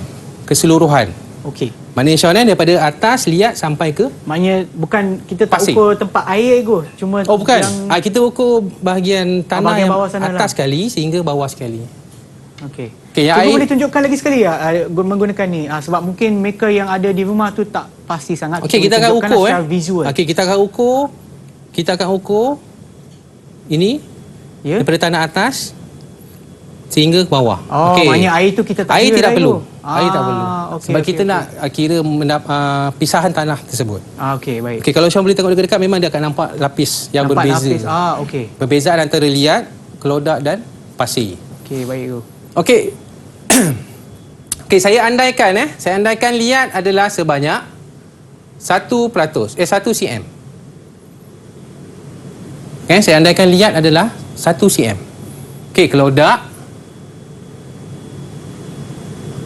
keseluruhan. Okey. Maknanya Sean, daripada atas lihat sampai ke? Maknanya bukan kita tak pasir. ukur tempat air tu. Cuma bukan. yang Kita ukur bahagian tanah bahagian yang bawah sana atas sekali sehingga bawah sekali. Okey. Yang Cuba air boleh tunjukkan lagi sekali menggunakan ni. Sebab mungkin mereka yang ada di rumah tu tak pasti sangat. Okey, kita akan ukur visual. Okey, kita akan ukur ini daripada tanah atas sehingga ke bawah. Maknanya air tu kita tak air kira tidak perlu. Air tak perlu. Sebab kita okey. nak kira pisahan tanah tersebut. Okey, baik. Okey, kalau Syam boleh tengok dekat-dekat, memang dia akan nampak lapis yang Nampak berbeza. lapis. Okey. Perbezaan antara liat, kelodak dan pasir. Okey, baik tu. Okey. Okey, saya andaikan liat adalah sebanyak 1 cm. Saya andaikan liat adalah 1 cm. Okey, kelodak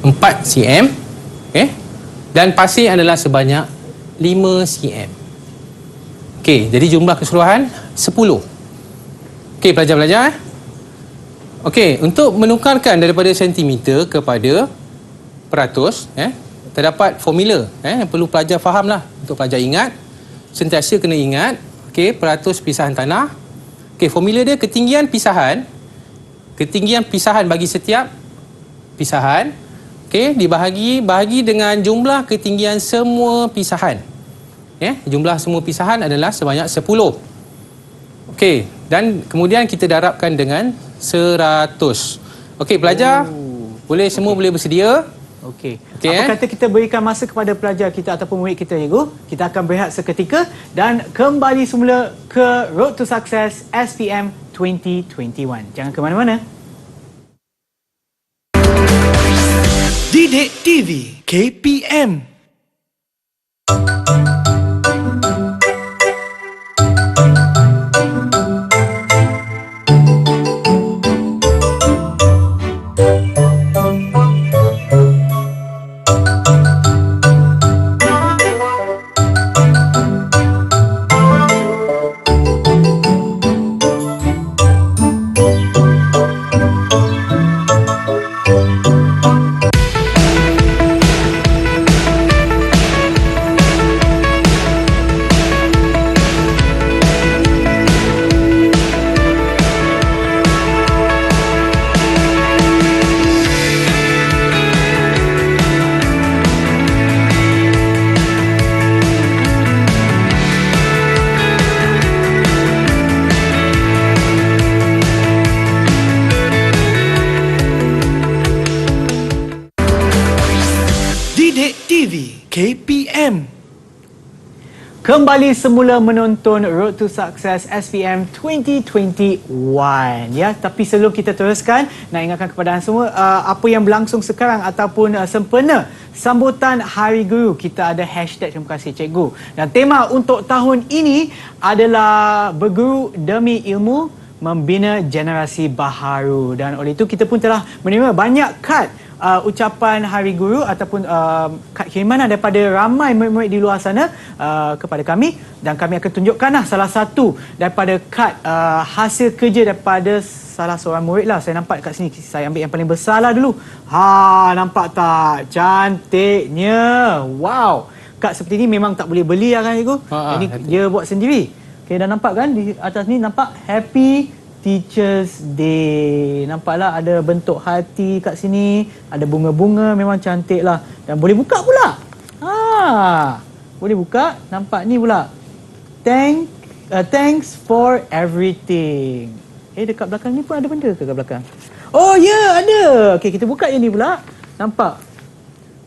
4 cm. Dan pasir adalah sebanyak 5 cm. Okey, jadi jumlah keseluruhan 10. Okey, pelajar-pelajar. Okey, untuk menukarkan daripada sentimeter kepada peratus, terdapat formula yang perlu pelajar fahamlah. Untuk pelajar ingat, sentiasa kena ingat. Okey, peratus pisahan tanah. Okey, formula dia ketinggian pisahan bagi setiap pisahan, bahagi dengan jumlah ketinggian semua pisahan. Jumlah semua pisahan adalah sebanyak 10. Okey, dan kemudian kita darabkan dengan 100. Okey, pelajar, semua boleh bersedia? Okey. Apa kata kita berikan masa kepada pelajar kita ataupun murid kita, cikgu? Kita akan berehat seketika dan kembali semula ke Road to Success SPM 2021. Jangan ke mana-mana. Didik TV KPM. Didik TV KPM. kembali semula menonton Road to Success SPM 2021 ya. Tapi sebelum kita teruskan, nak ingatkan kepada anda semua apa yang berlangsung sekarang ataupun sempena sambutan Hari Guru, kita ada hashtag terima kasih cikgu. Dan tema untuk tahun ini adalah berguru demi ilmu membina generasi baharu. Dan oleh itu kita pun telah menerima banyak kad ucapan Hari Guru ataupun kad kiriman daripada ramai murid-murid di luar sana kepada kami, dan kami akan tunjukkanlah salah satu daripada kad hasil kerja daripada salah seorang murid lah. Saya nampak kat sini, saya ambil yang paling besar lah dulu. Nampak tak? Cantiknya. Wow. Kad seperti ni memang tak boleh beli lah kan cikgu. Ini dia buat sendiri. Okay, dah nampak kan di atas ni, nampak Happy Teachers Day. Nampaklah ada bentuk hati kat sini, ada bunga-bunga, memang cantik lah. Dan boleh buka pula. Boleh buka. Nampak ni pula. Thanks for everything. Dekat belakang ni pun ada benda ke kat belakang? Oh ya, ada. Okey, kita buka yang ni pula. Nampak?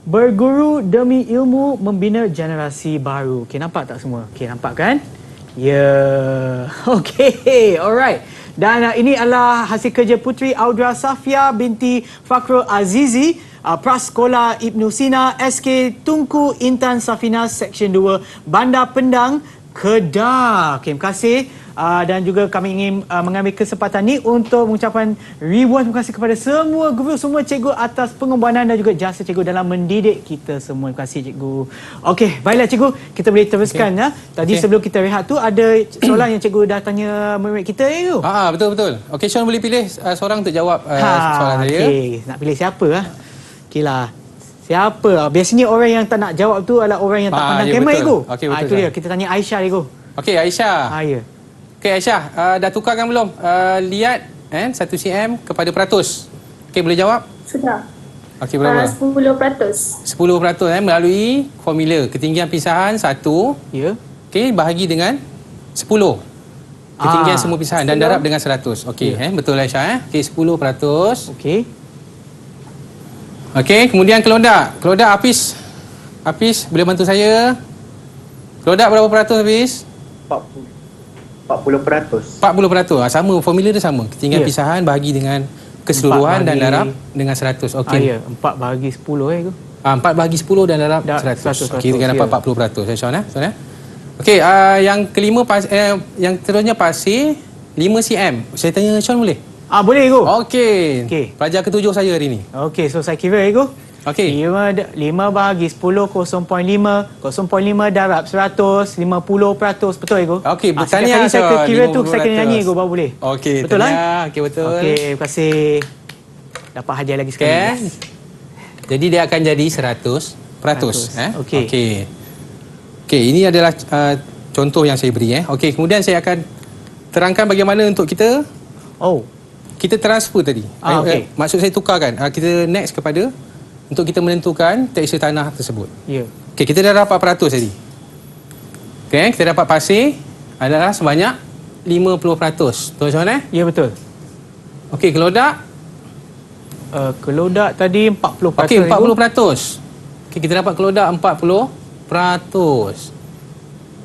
Berguru demi ilmu membina generasi baru. Okey, nampak tak semua? Okey, nampak kan? Ya. Okey, alright. Dan ini adalah hasil kerja Puteri Audra Safia binti Fakrul Azizi, Prasekolah Ibnu Sina, SK Tunku Intan Safina, Seksyen 2, Bandar Pendang, Kedah. Okay, terima kasih. Dan juga kami ingin mengambil kesempatan ini untuk mengucapkan ribuan terima kasih kepada semua guru, semua cikgu atas pengorbanan dan juga jasa cikgu dalam mendidik kita semua. Terima kasih cikgu. Okey, baiklah cikgu, kita boleh teruskan ya. Tadi sebelum kita rehat tu ada soalan yang cikgu dah tanya murid kita ya. Betul. Okey, Sean boleh pilih seorang untuk jawab soalan saya. Okey, nak pilih siapa Okeylah. Siapa? Biasanya orang yang tak nak jawab tu adalah orang yang tak pandang kamera cikgu. Okey, betul. Itu dia. Kita tanya Aisyah cikgu. Okey, Aisyah. Ya. Okey Aisyah, dah tukarkan belum? Lihat 1 cm kepada peratus. Okey, boleh jawab? Sudah. Okey, berapa? 10%. 10% melalui formula ketinggian pisahan 1. Ya. Okey, bahagi dengan 10. Ketinggian semua pisahan dan darab dengan 100. Okey, betul Aisyah Okey, 10%. Okey. Okey, kemudian kelodak. Kelodak Hafiz. Hafiz, boleh bantu saya? Kelodak berapa peratus Hafiz? 40%. 40%. Sama, formula dia sama. Ketinggian pisahan bahagi dengan keseluruhan dan darab dengan 100. Okey. 4 bahagi 10 tu. 4 bahagi 10 dan darab 100. Okey, kita dapat 40%. Sean Okey, yang kelima yang terusnya pasir 5 cm. Saya tanya Sean boleh? Boleh cikgu. Okey. Pelajar ketujuh saya hari ni. Okey, so saya kira cikgu. Okey. 5 bahagi 10 0.5 darab 100 50%. Betul cikgu? Okey, bertanya saya kira tu saya kena nyanyi cikgu baru boleh. Okey, betul Okey, betul. Okey, terima kasih. Dapat hadiah lagi sekali. Jadi dia akan jadi 100%. Okey. Okey, ini adalah contoh yang saya beri Okey, kemudian saya akan terangkan bagaimana untuk kita kita transfer tadi. Maksud saya tukarkan. Kita next kepada untuk kita menentukan tekstur tanah tersebut. Ya. Okey, kita dah dapat peratus tadi. Okey, kita dapat pasir adalah sebanyak 50%. Betul Sean Ya, betul. Okey, kelodak kelodak tadi 40%. Okey, 40%. Okey, kita dapat kelodak 40%.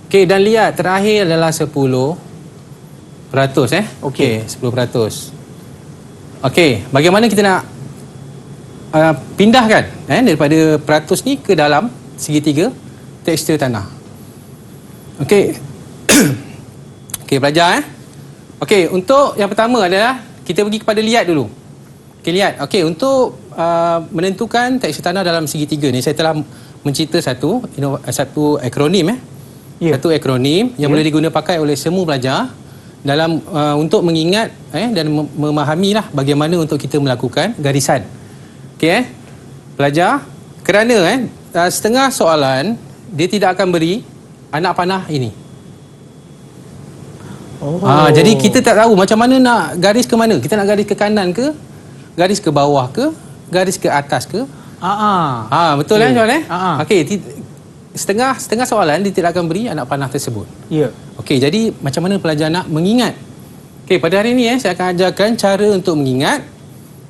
Okey, dan lihat terakhir adalah 10%. Okey, 10%. Okey, bagaimana kita nak pindahkan daripada peratus ni ke dalam segitiga tekstur tanah. Okey. Okey, pelajar Okey, untuk yang pertama adalah kita pergi kepada lihat dulu. Okey, lihat. Okey, untuk menentukan tekstur tanah dalam segitiga ni saya telah mencipta satu akronim Satu akronim yang boleh diguna pakai oleh semua pelajar dalam untuk mengingat dan memahamilah bagaimana untuk kita melakukan garisan. Okey pelajar, kerana setengah soalan dia tidak akan beri anak panah ini. Jadi kita tak tahu macam mana nak garis ke mana. Kita nak garis ke kanan ke, garis ke bawah ke, garis ke atas ke? Betul Sean Okey, setengah soalan dia tidak akan beri anak panah tersebut. Ya. Okey, jadi macam mana pelajar nak mengingat? Okey, pada hari ini saya akan ajarkan cara untuk mengingat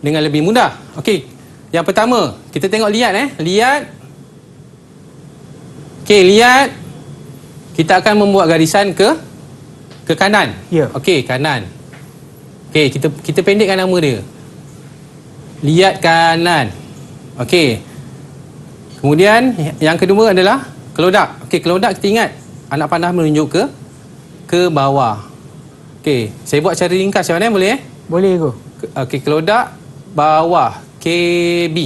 dengan lebih mudah. Okey. Yang pertama, kita tengok lihat Lihat. Okey, lihat. kita akan membuat garisan ke kanan. Ya. Okey, kanan. Okey, kita pendekkan nama dia. Lihat kanan. Okey. Kemudian yang kedua adalah kelodak. Okey, kelodak kita ingat anak panah menunjuk ke bawah. Okey, saya buat cara ringkas macam mana boleh Boleh go. Okey, kelodak bawah KB.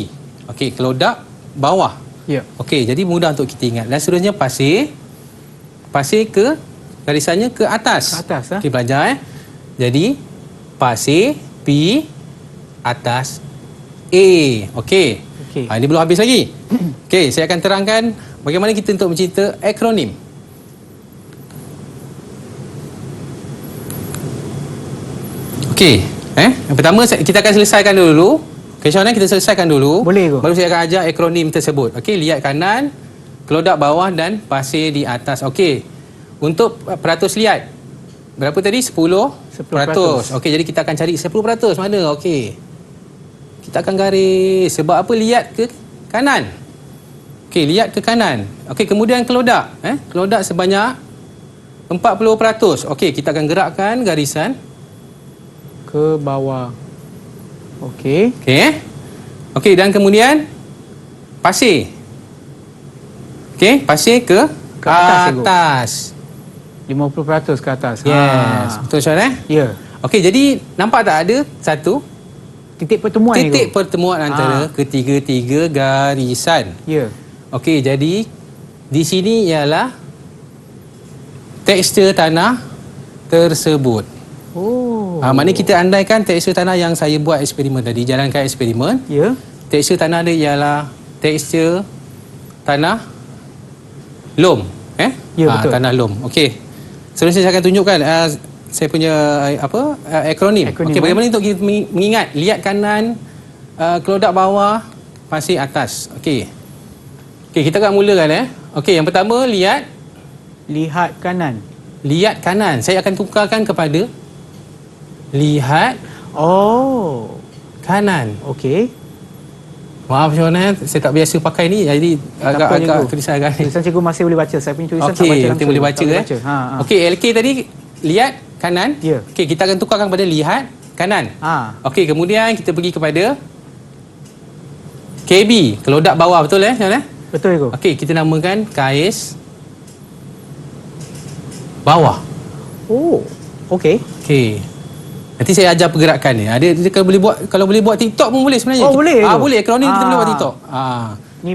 Okey, kelodak bawah. Ya. Okey, jadi mudah untuk kita ingat. Dan seterusnya pasir ke garisannya ke atas. Ke atas, ha? Okey, pelajar Jadi pasir P atas A. Okey. Okey. Ini belum habis lagi. Okey, saya akan terangkan bagaimana kita untuk mencipta akronim. Okey, yang pertama kita akan selesaikan dulu. Okey, Sean, kita selesaikan dulu. Boleh go. Baru saya akan ajar akronim tersebut. Okey, lihat kanan, kelodak bawah dan pasir di atas. Okey. Untuk peratus lihat. Berapa tadi? 10%. Okey, jadi kita akan cari 10%. Mana? Okey. Kita akan garis. Sebab apa lihat ke kanan? Okey, lihat ke kanan. Okey, kemudian kelodak. Kelodak sebanyak 40%. Okey, kita akan gerakkan garisan Ke bawah. Okey. Okey. Okey, dan kemudian pasir. Okey, pasir ke atas, atas. 50% ke atas. Yes, betul Syah Ya. Okey, jadi nampak tak ada satu Titik pertemuan ni titik go. pertemuan antara ketiga-tiga garisan. Ya. Okey, jadi di sini ialah tekstur tanah tersebut. Oh. Maknanya kita andaikan tekstur tanah yang saya buat eksperimen tadi, jalankan eksperimen. Ya. Tekstur tanah dia ialah tekstur tanah lom. Ya, betul. Tanah lom. Okey. Seterusnya saya akan tunjukkan saya punya akronim. Okey, bagaimana untuk kita mengingat? Lihat kanan, kelodak bawah, pasir atas. Okey. Okey, kita akan mulakan Okey, yang pertama lihat kanan. Lihat kanan. Saya akan tukarkan kepada lihat kanan. Okey. Maaf Syona, saya tak biasa pakai ni, jadi agak tulisan agak ni. Tulisan cikgu masih boleh baca. Saya punya tulisan tak Okey, baca nanti boleh baca Okey, LK tadi lihat kanan. Ya. Okey, kita akan tukarkan kepada lihat kanan. Okey, kemudian kita pergi kepada KB, kelodak bawah, betul Syona? Betul go. Okey, kita namakan kais bawah. Oh. Okey. Okey. Nanti saya ajar pergerakan ni. Dia kalau boleh buat TikTok pun boleh sebenarnya. Boleh. Boleh. Akronim kita boleh buat TikTok.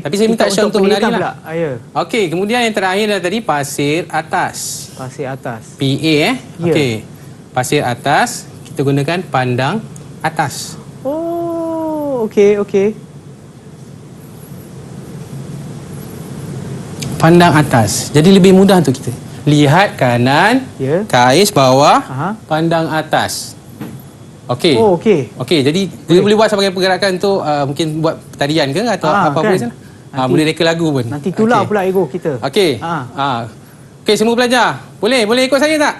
Tapi saya minta Syah untuk menari lah. Ya. Okey, kemudian yang terakhir adalah tadi pasir atas. Pasir atas. PA Ya. Okey. Pasir atas, kita gunakan pandang atas. Oh, okey. Pandang atas. Jadi lebih mudah untuk kita. Lihat kanan, Ya. kais bawah, pandang atas. Okey. Oh, okey. Okey, jadi dia boleh buat sebagai pergerakan untuk mungkin buat tarian ke atau apa kan? boleh sana. Boleh reka lagu pun. Nanti tular pula ego kita. Okey. Okey, semua pelajar. Boleh ikut saya tak?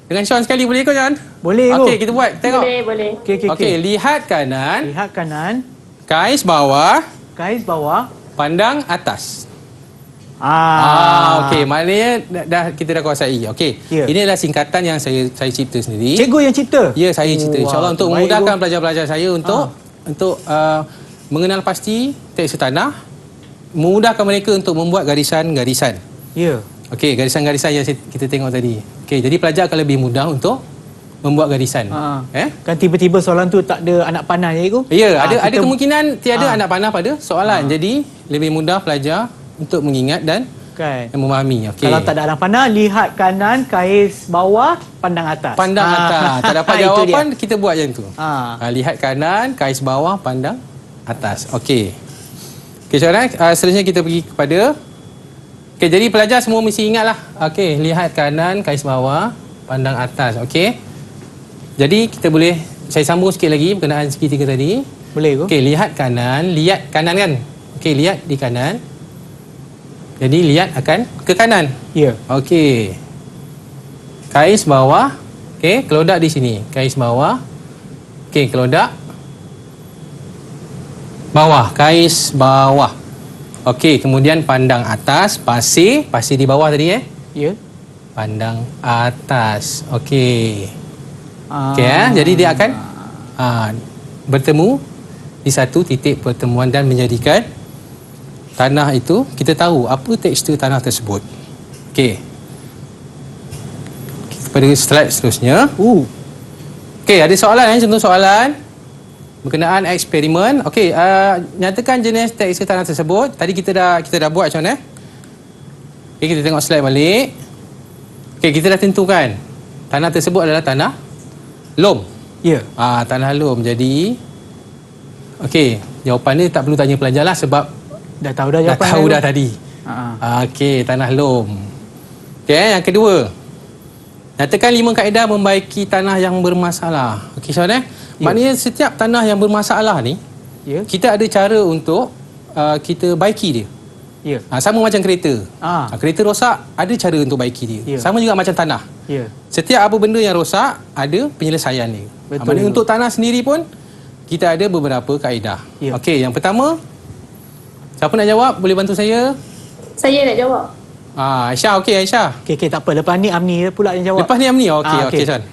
Dengan Sean sekali boleh ikut Sean? Boleh ego. Okey, kita buat. Tengok. Boleh. Okey, lihat kanan, Lihat kanan, kais bawah, kais bawah. pandang atas. Okey, maknanya kita dah kuasai. Okey. Ya. Ini adalah singkatan yang saya cipta sendiri. Cikgu yang cipta? Ya, saya cipta. InsyaAllah untuk baik, memudahkan pelajar-pelajar saya untuk mengenal pasti tekstur tanah, memudahkan mereka untuk membuat garisan-garisan. Ya. Okey, garisan-garisan yang kita tengok tadi. Okey, jadi pelajar akan lebih mudah untuk membuat garisan. Kan tiba-tiba soalan tu tak ada anak panah ya cikgu? Ya, ada kemungkinan tiada anak panah pada soalan. Jadi lebih mudah pelajar untuk mengingat dan memahami. Okay. Kalau tak ada anak panah, lihat kanan, kais bawah, pandang atas. Pandang atas. Tak dapat jawapan, kita buat macam tu. Lihat kanan, kais bawah, pandang atas. Okey. Okey, sekarang seterusnya kita pergi kepada... Okey, jadi pelajar semua mesti ingatlah. Okey, lihat kanan, kais bawah, pandang atas. Okey. Jadi kita boleh... Saya sambung sikit lagi berkenaan segitiga tadi. Boleh ke? Okey, lihat kanan kan? Okey, lihat di kanan. Jadi lihat akan ke kanan. Ya. Okey. Kais bawah. Okey, kelodak di sini. Kais bawah. Okey, kelodak bawah. Kais bawah. Okey, kemudian pandang atas, pasir di bawah tadi Ya. Pandang atas. Okey. Okey, jadi dia akan bertemu di satu titik pertemuan dan menjadikan tanah itu, kita tahu apa tekstur tanah tersebut. Okey. Kita pada slide seterusnya. Okey, ada soalan contoh soalan berkenaan eksperimen. Okey, nyatakan jenis tekstur tanah tersebut. Tadi kita dah buat macam mana? Okey, kita tengok slide balik. Okey, kita dah tentukan tanah tersebut adalah tanah lom. Ya. Tanah lom. Jadi okey, jawapan dia tak perlu tanya pelajar lah sebab Dah tahu dah jawapan. dah tahu dah tadi. Ha. Okey, tanah lom. Okey, yang kedua. Nyatakan 5 kaedah membaiki tanah yang bermasalah. Okey, soalan maknanya setiap tanah yang bermasalah ni, kita ada cara untuk kita baiki dia. Ya. Sama macam kereta. Kereta rosak, ada cara untuk baiki dia. Sama juga macam tanah. Ya. Setiap apa benda yang rosak, ada penyelesaian dia. Maknanya untuk tanah sendiri pun, kita ada beberapa kaedah. Okey, yang pertama, siapa nak jawab? Boleh bantu saya? Saya nak jawab. Aisyah, okey Aisyah. Okey, tak apa. Lepas ni Amni pula yang jawab. Lepas ni Amni, okey San.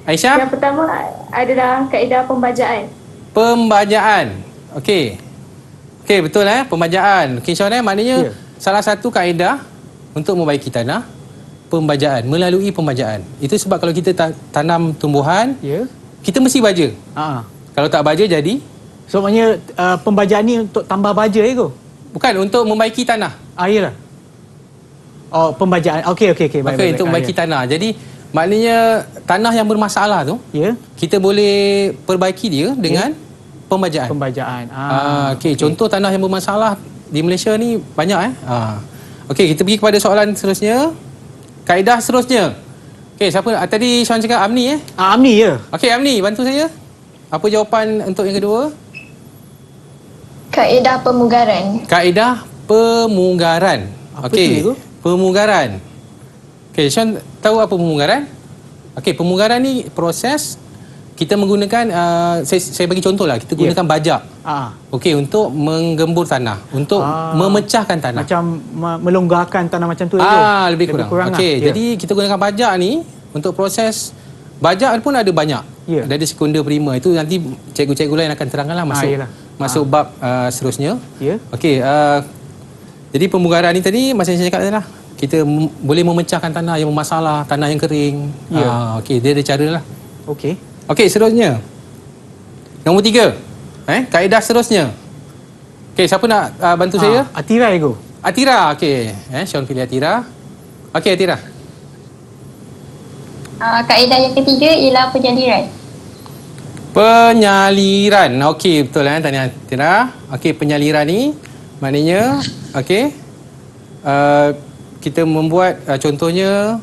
Aisyah? Yang pertama adalah kaedah pembajaan. Pembajaan. Okey. Okey, betul pembajaan. Okey Sean, maknanya salah satu kaedah untuk membaiki tanah, pembajaan, melalui pembajaan. Itu sebab kalau kita tanam tumbuhan, kita mesti baja. Kalau tak baja jadi? So maknanya pembajaan ni untuk tambah baja ke? Bukan, untuk membaiki tanah. Yalah. Oh, pembajaan. Okey. Okey, untuk membaiki tanah. Jadi maknanya tanah yang bermasalah tu, kita boleh perbaiki dia dengan pembajaan. Okey, contoh tanah yang bermasalah di Malaysia ni banyak Okey, kita pergi kepada soalan seterusnya. Kaedah seterusnya. Okey, siapa tadi Sean cakap Amni Amni ya. Okey, Amni, bantu saya. Apa jawapan untuk yang kedua? Kaedah pemugaran. Kaedah pemugaran. Okey, pemugaran. Okey, Sean tahu apa pemugaran? Okey, pemugaran ni proses kita menggunakan saya bagi contoh lah, kita gunakan bajak. Okey, untuk menggembur tanah, untuk memecahkan tanah. Macam melonggarkan tanah macam tu lebih kurang. Okey, jadi kita gunakan bajak ni untuk proses. Bajak pun ada banyak. Ada sekunder prima. Itu nanti cikgu-cikgu lain akan terangkanlah masuk bab seterusnya. Okey, jadi pemugaran ni tadi macam saya cakap tadi lah, kita boleh memecahkan tanah yang bermasalah, tanah yang kering. Okey, dia ada cara lah. Okey, seterusnya. Nombor 3. Kaedah seterusnya. Okey, siapa nak bantu saya? Atira ego. Atira, okey. Sean pilih Atira. Okey, Atira. Kaedah yang ketiga ialah penyaliran. Penyaliran. Okey, betul tanya Atira. Okey, penyaliran ni maknanya kita membuat contohnya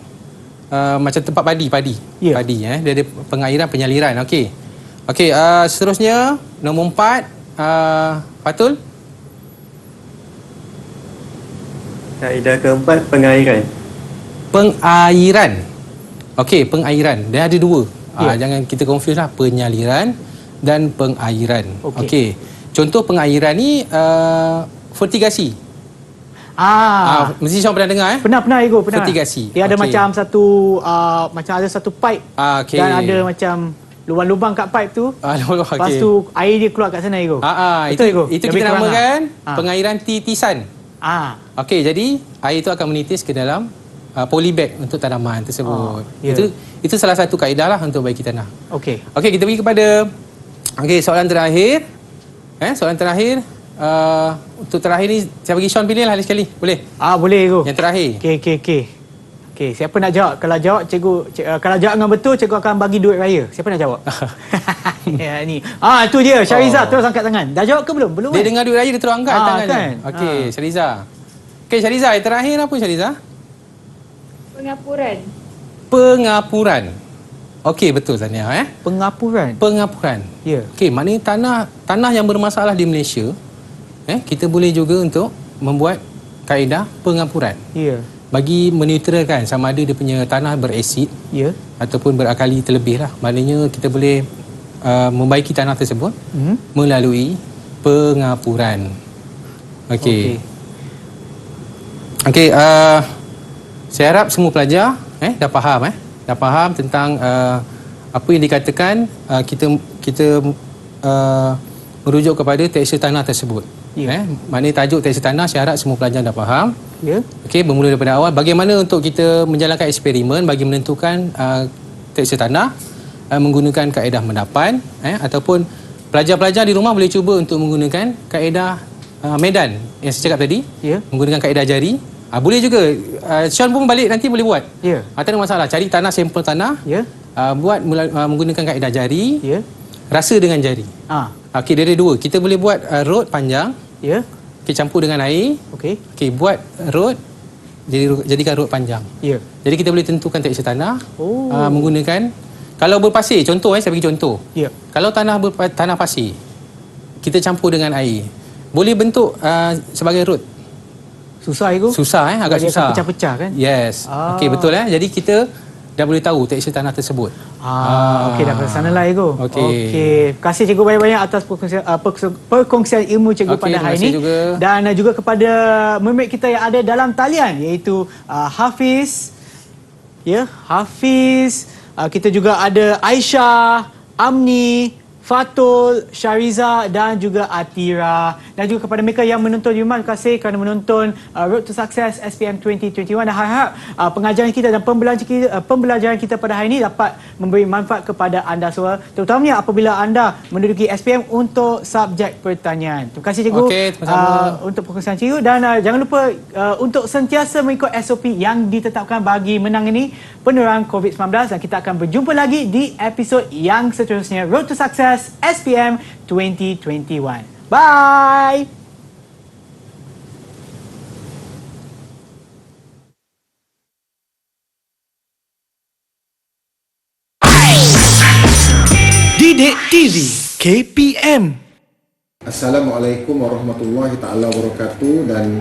macam tempat padi. Padi. Dia ada pengairan, penyaliran. Okey. Seterusnya nombor 4, Fatul. Kaedah keempat, pengairan. Pengairan. Okey, pengairan. Dia ada dua. Jangan kita confuse lah, penyaliran dan pengairan. Okey. Contoh pengairan ni fertigasi. Mesti Syam pernah dengar Pernah Ego, pernah. Fertigasi. Dia ada macam satu macam ada satu pipe. Dan ada macam lubang-lubang kat pipe tu. Lepas tu air dia keluar kat sana Ego. Itu kita namakan pengairan titisan. Okey, jadi air itu akan menitis ke dalam polybag untuk tanaman tersebut. Itu salah satu kaedah lah untuk baiki tanah. Okey, kita pergi kepada soalan terakhir. Soalan terakhir. Untuk terakhir ni saya bagi Sean pilih lah sekali. Boleh? Boleh Ego. Yang terakhir. Okey, siapa nak jawab? Kalau jawab cikgu kalau jawab dengan betul, cikgu akan bagi duit raya. Siapa nak jawab? Ni. Itu dia Syariza terus angkat tangan. Dah jawab ke belum? Belum. Dia dengar duit raya dia terus angkat tangan kan? Okey, Syariza. Okey, Syariza, yang terakhir apa Syariza? Pengapuran. Okey, betul Tania Pengapuran. Ya. Okey, maknanya tanah yang bermasalah di Malaysia, kita boleh juga untuk membuat kaedah pengapuran. Ya. Bagi meneutralkan sama ada dia punya tanah berasid ataupun berakali terlebih lah. Maknanya kita boleh membaiki tanah tersebut melalui pengapuran. Okey. Saya harap semua pelajar dah faham tentang apa yang dikatakan kita merujuk kepada tekstur tanah tersebut. Maknanya tajuk tekstur tanah saya harap semua pelajar dah faham. Okey, bermula daripada awal bagaimana untuk kita menjalankan eksperimen bagi menentukan tekstur tanah menggunakan kaedah mendapan ataupun pelajar-pelajar di rumah boleh cuba untuk menggunakan kaedah medan yang saya cakap tadi, menggunakan kaedah jari. Boleh juga Sean pun balik nanti boleh buat. Tak ada masalah, cari tanah, sampel tanah, buat menggunakan kaedah jari, rasa dengan jari. Okey, dari dua kita boleh buat road panjang, kita campur dengan air. Okey, buat road, jadikan road panjang. Jadi kita boleh tentukan tekstur tanah menggunakan, kalau berpasir, contoh saya bagi contoh. Kalau tanah pasir, kita campur dengan air, boleh bentuk sebagai road. Susah itu? Susah agak susah. Pecah-pecah kan? Yes. Okey, betul Jadi kita dah boleh tahu tekstur tanah tersebut. Okey, dah ke sana lah Cikgu. Okey. Terima kasih Cikgu banyak-banyak atas perkongsian ilmu Cikgu pada hari ini. Juga. Dan juga kepada mermaid kita yang ada dalam talian iaitu Hafiz. Hafiz. Kita juga ada Aisyah, Amni, Fatul, Syariza dan juga Atira. Dan juga kepada mereka yang menonton di rumah, terima kasih kerana menonton Road to Success SPM 2021. Dan harap pengajaran kita dan pembelajaran kita pada hari ini dapat memberi manfaat kepada anda semua, terutamanya apabila anda menduduki SPM untuk subjek pertanian. Terima kasih Cikgu untuk perkongsian Cikgu. Dan jangan lupa untuk sentiasa mengikut SOP yang ditetapkan bagi menangani penularan COVID-19. Dan kita akan berjumpa lagi di episod yang seterusnya Road to Success SPM 2021. Bye! Didik TV KPM. Assalamualaikum warahmatullahi taala wabarakatuh dan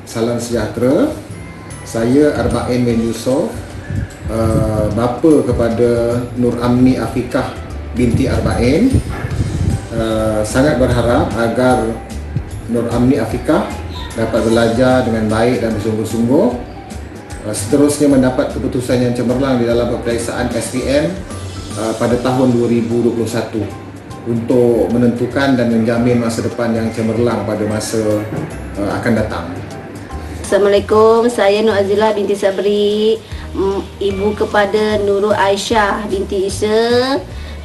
salam sejahtera. Saya Arba'in bin Yusof, bapa kepada Nur Amni Afikah binti Arba'in. Sangat berharap agar Nur Amni Afikah dapat belajar dengan baik dan bersungguh-sungguh, seterusnya mendapat keputusan yang cemerlang di dalam peperiksaan SPM pada tahun 2021 untuk menentukan dan menjamin masa depan yang cemerlang pada masa akan datang. Assalamualaikum, saya Nur Azila binti Sabri, ibu kepada Nurul Aisyah binti Isa.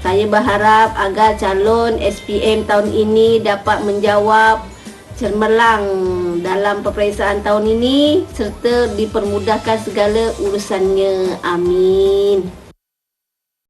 Saya berharap agar calon SPM tahun ini dapat menjawab cemerlang dalam peperiksaan tahun ini serta dipermudahkan segala urusannya. Amin.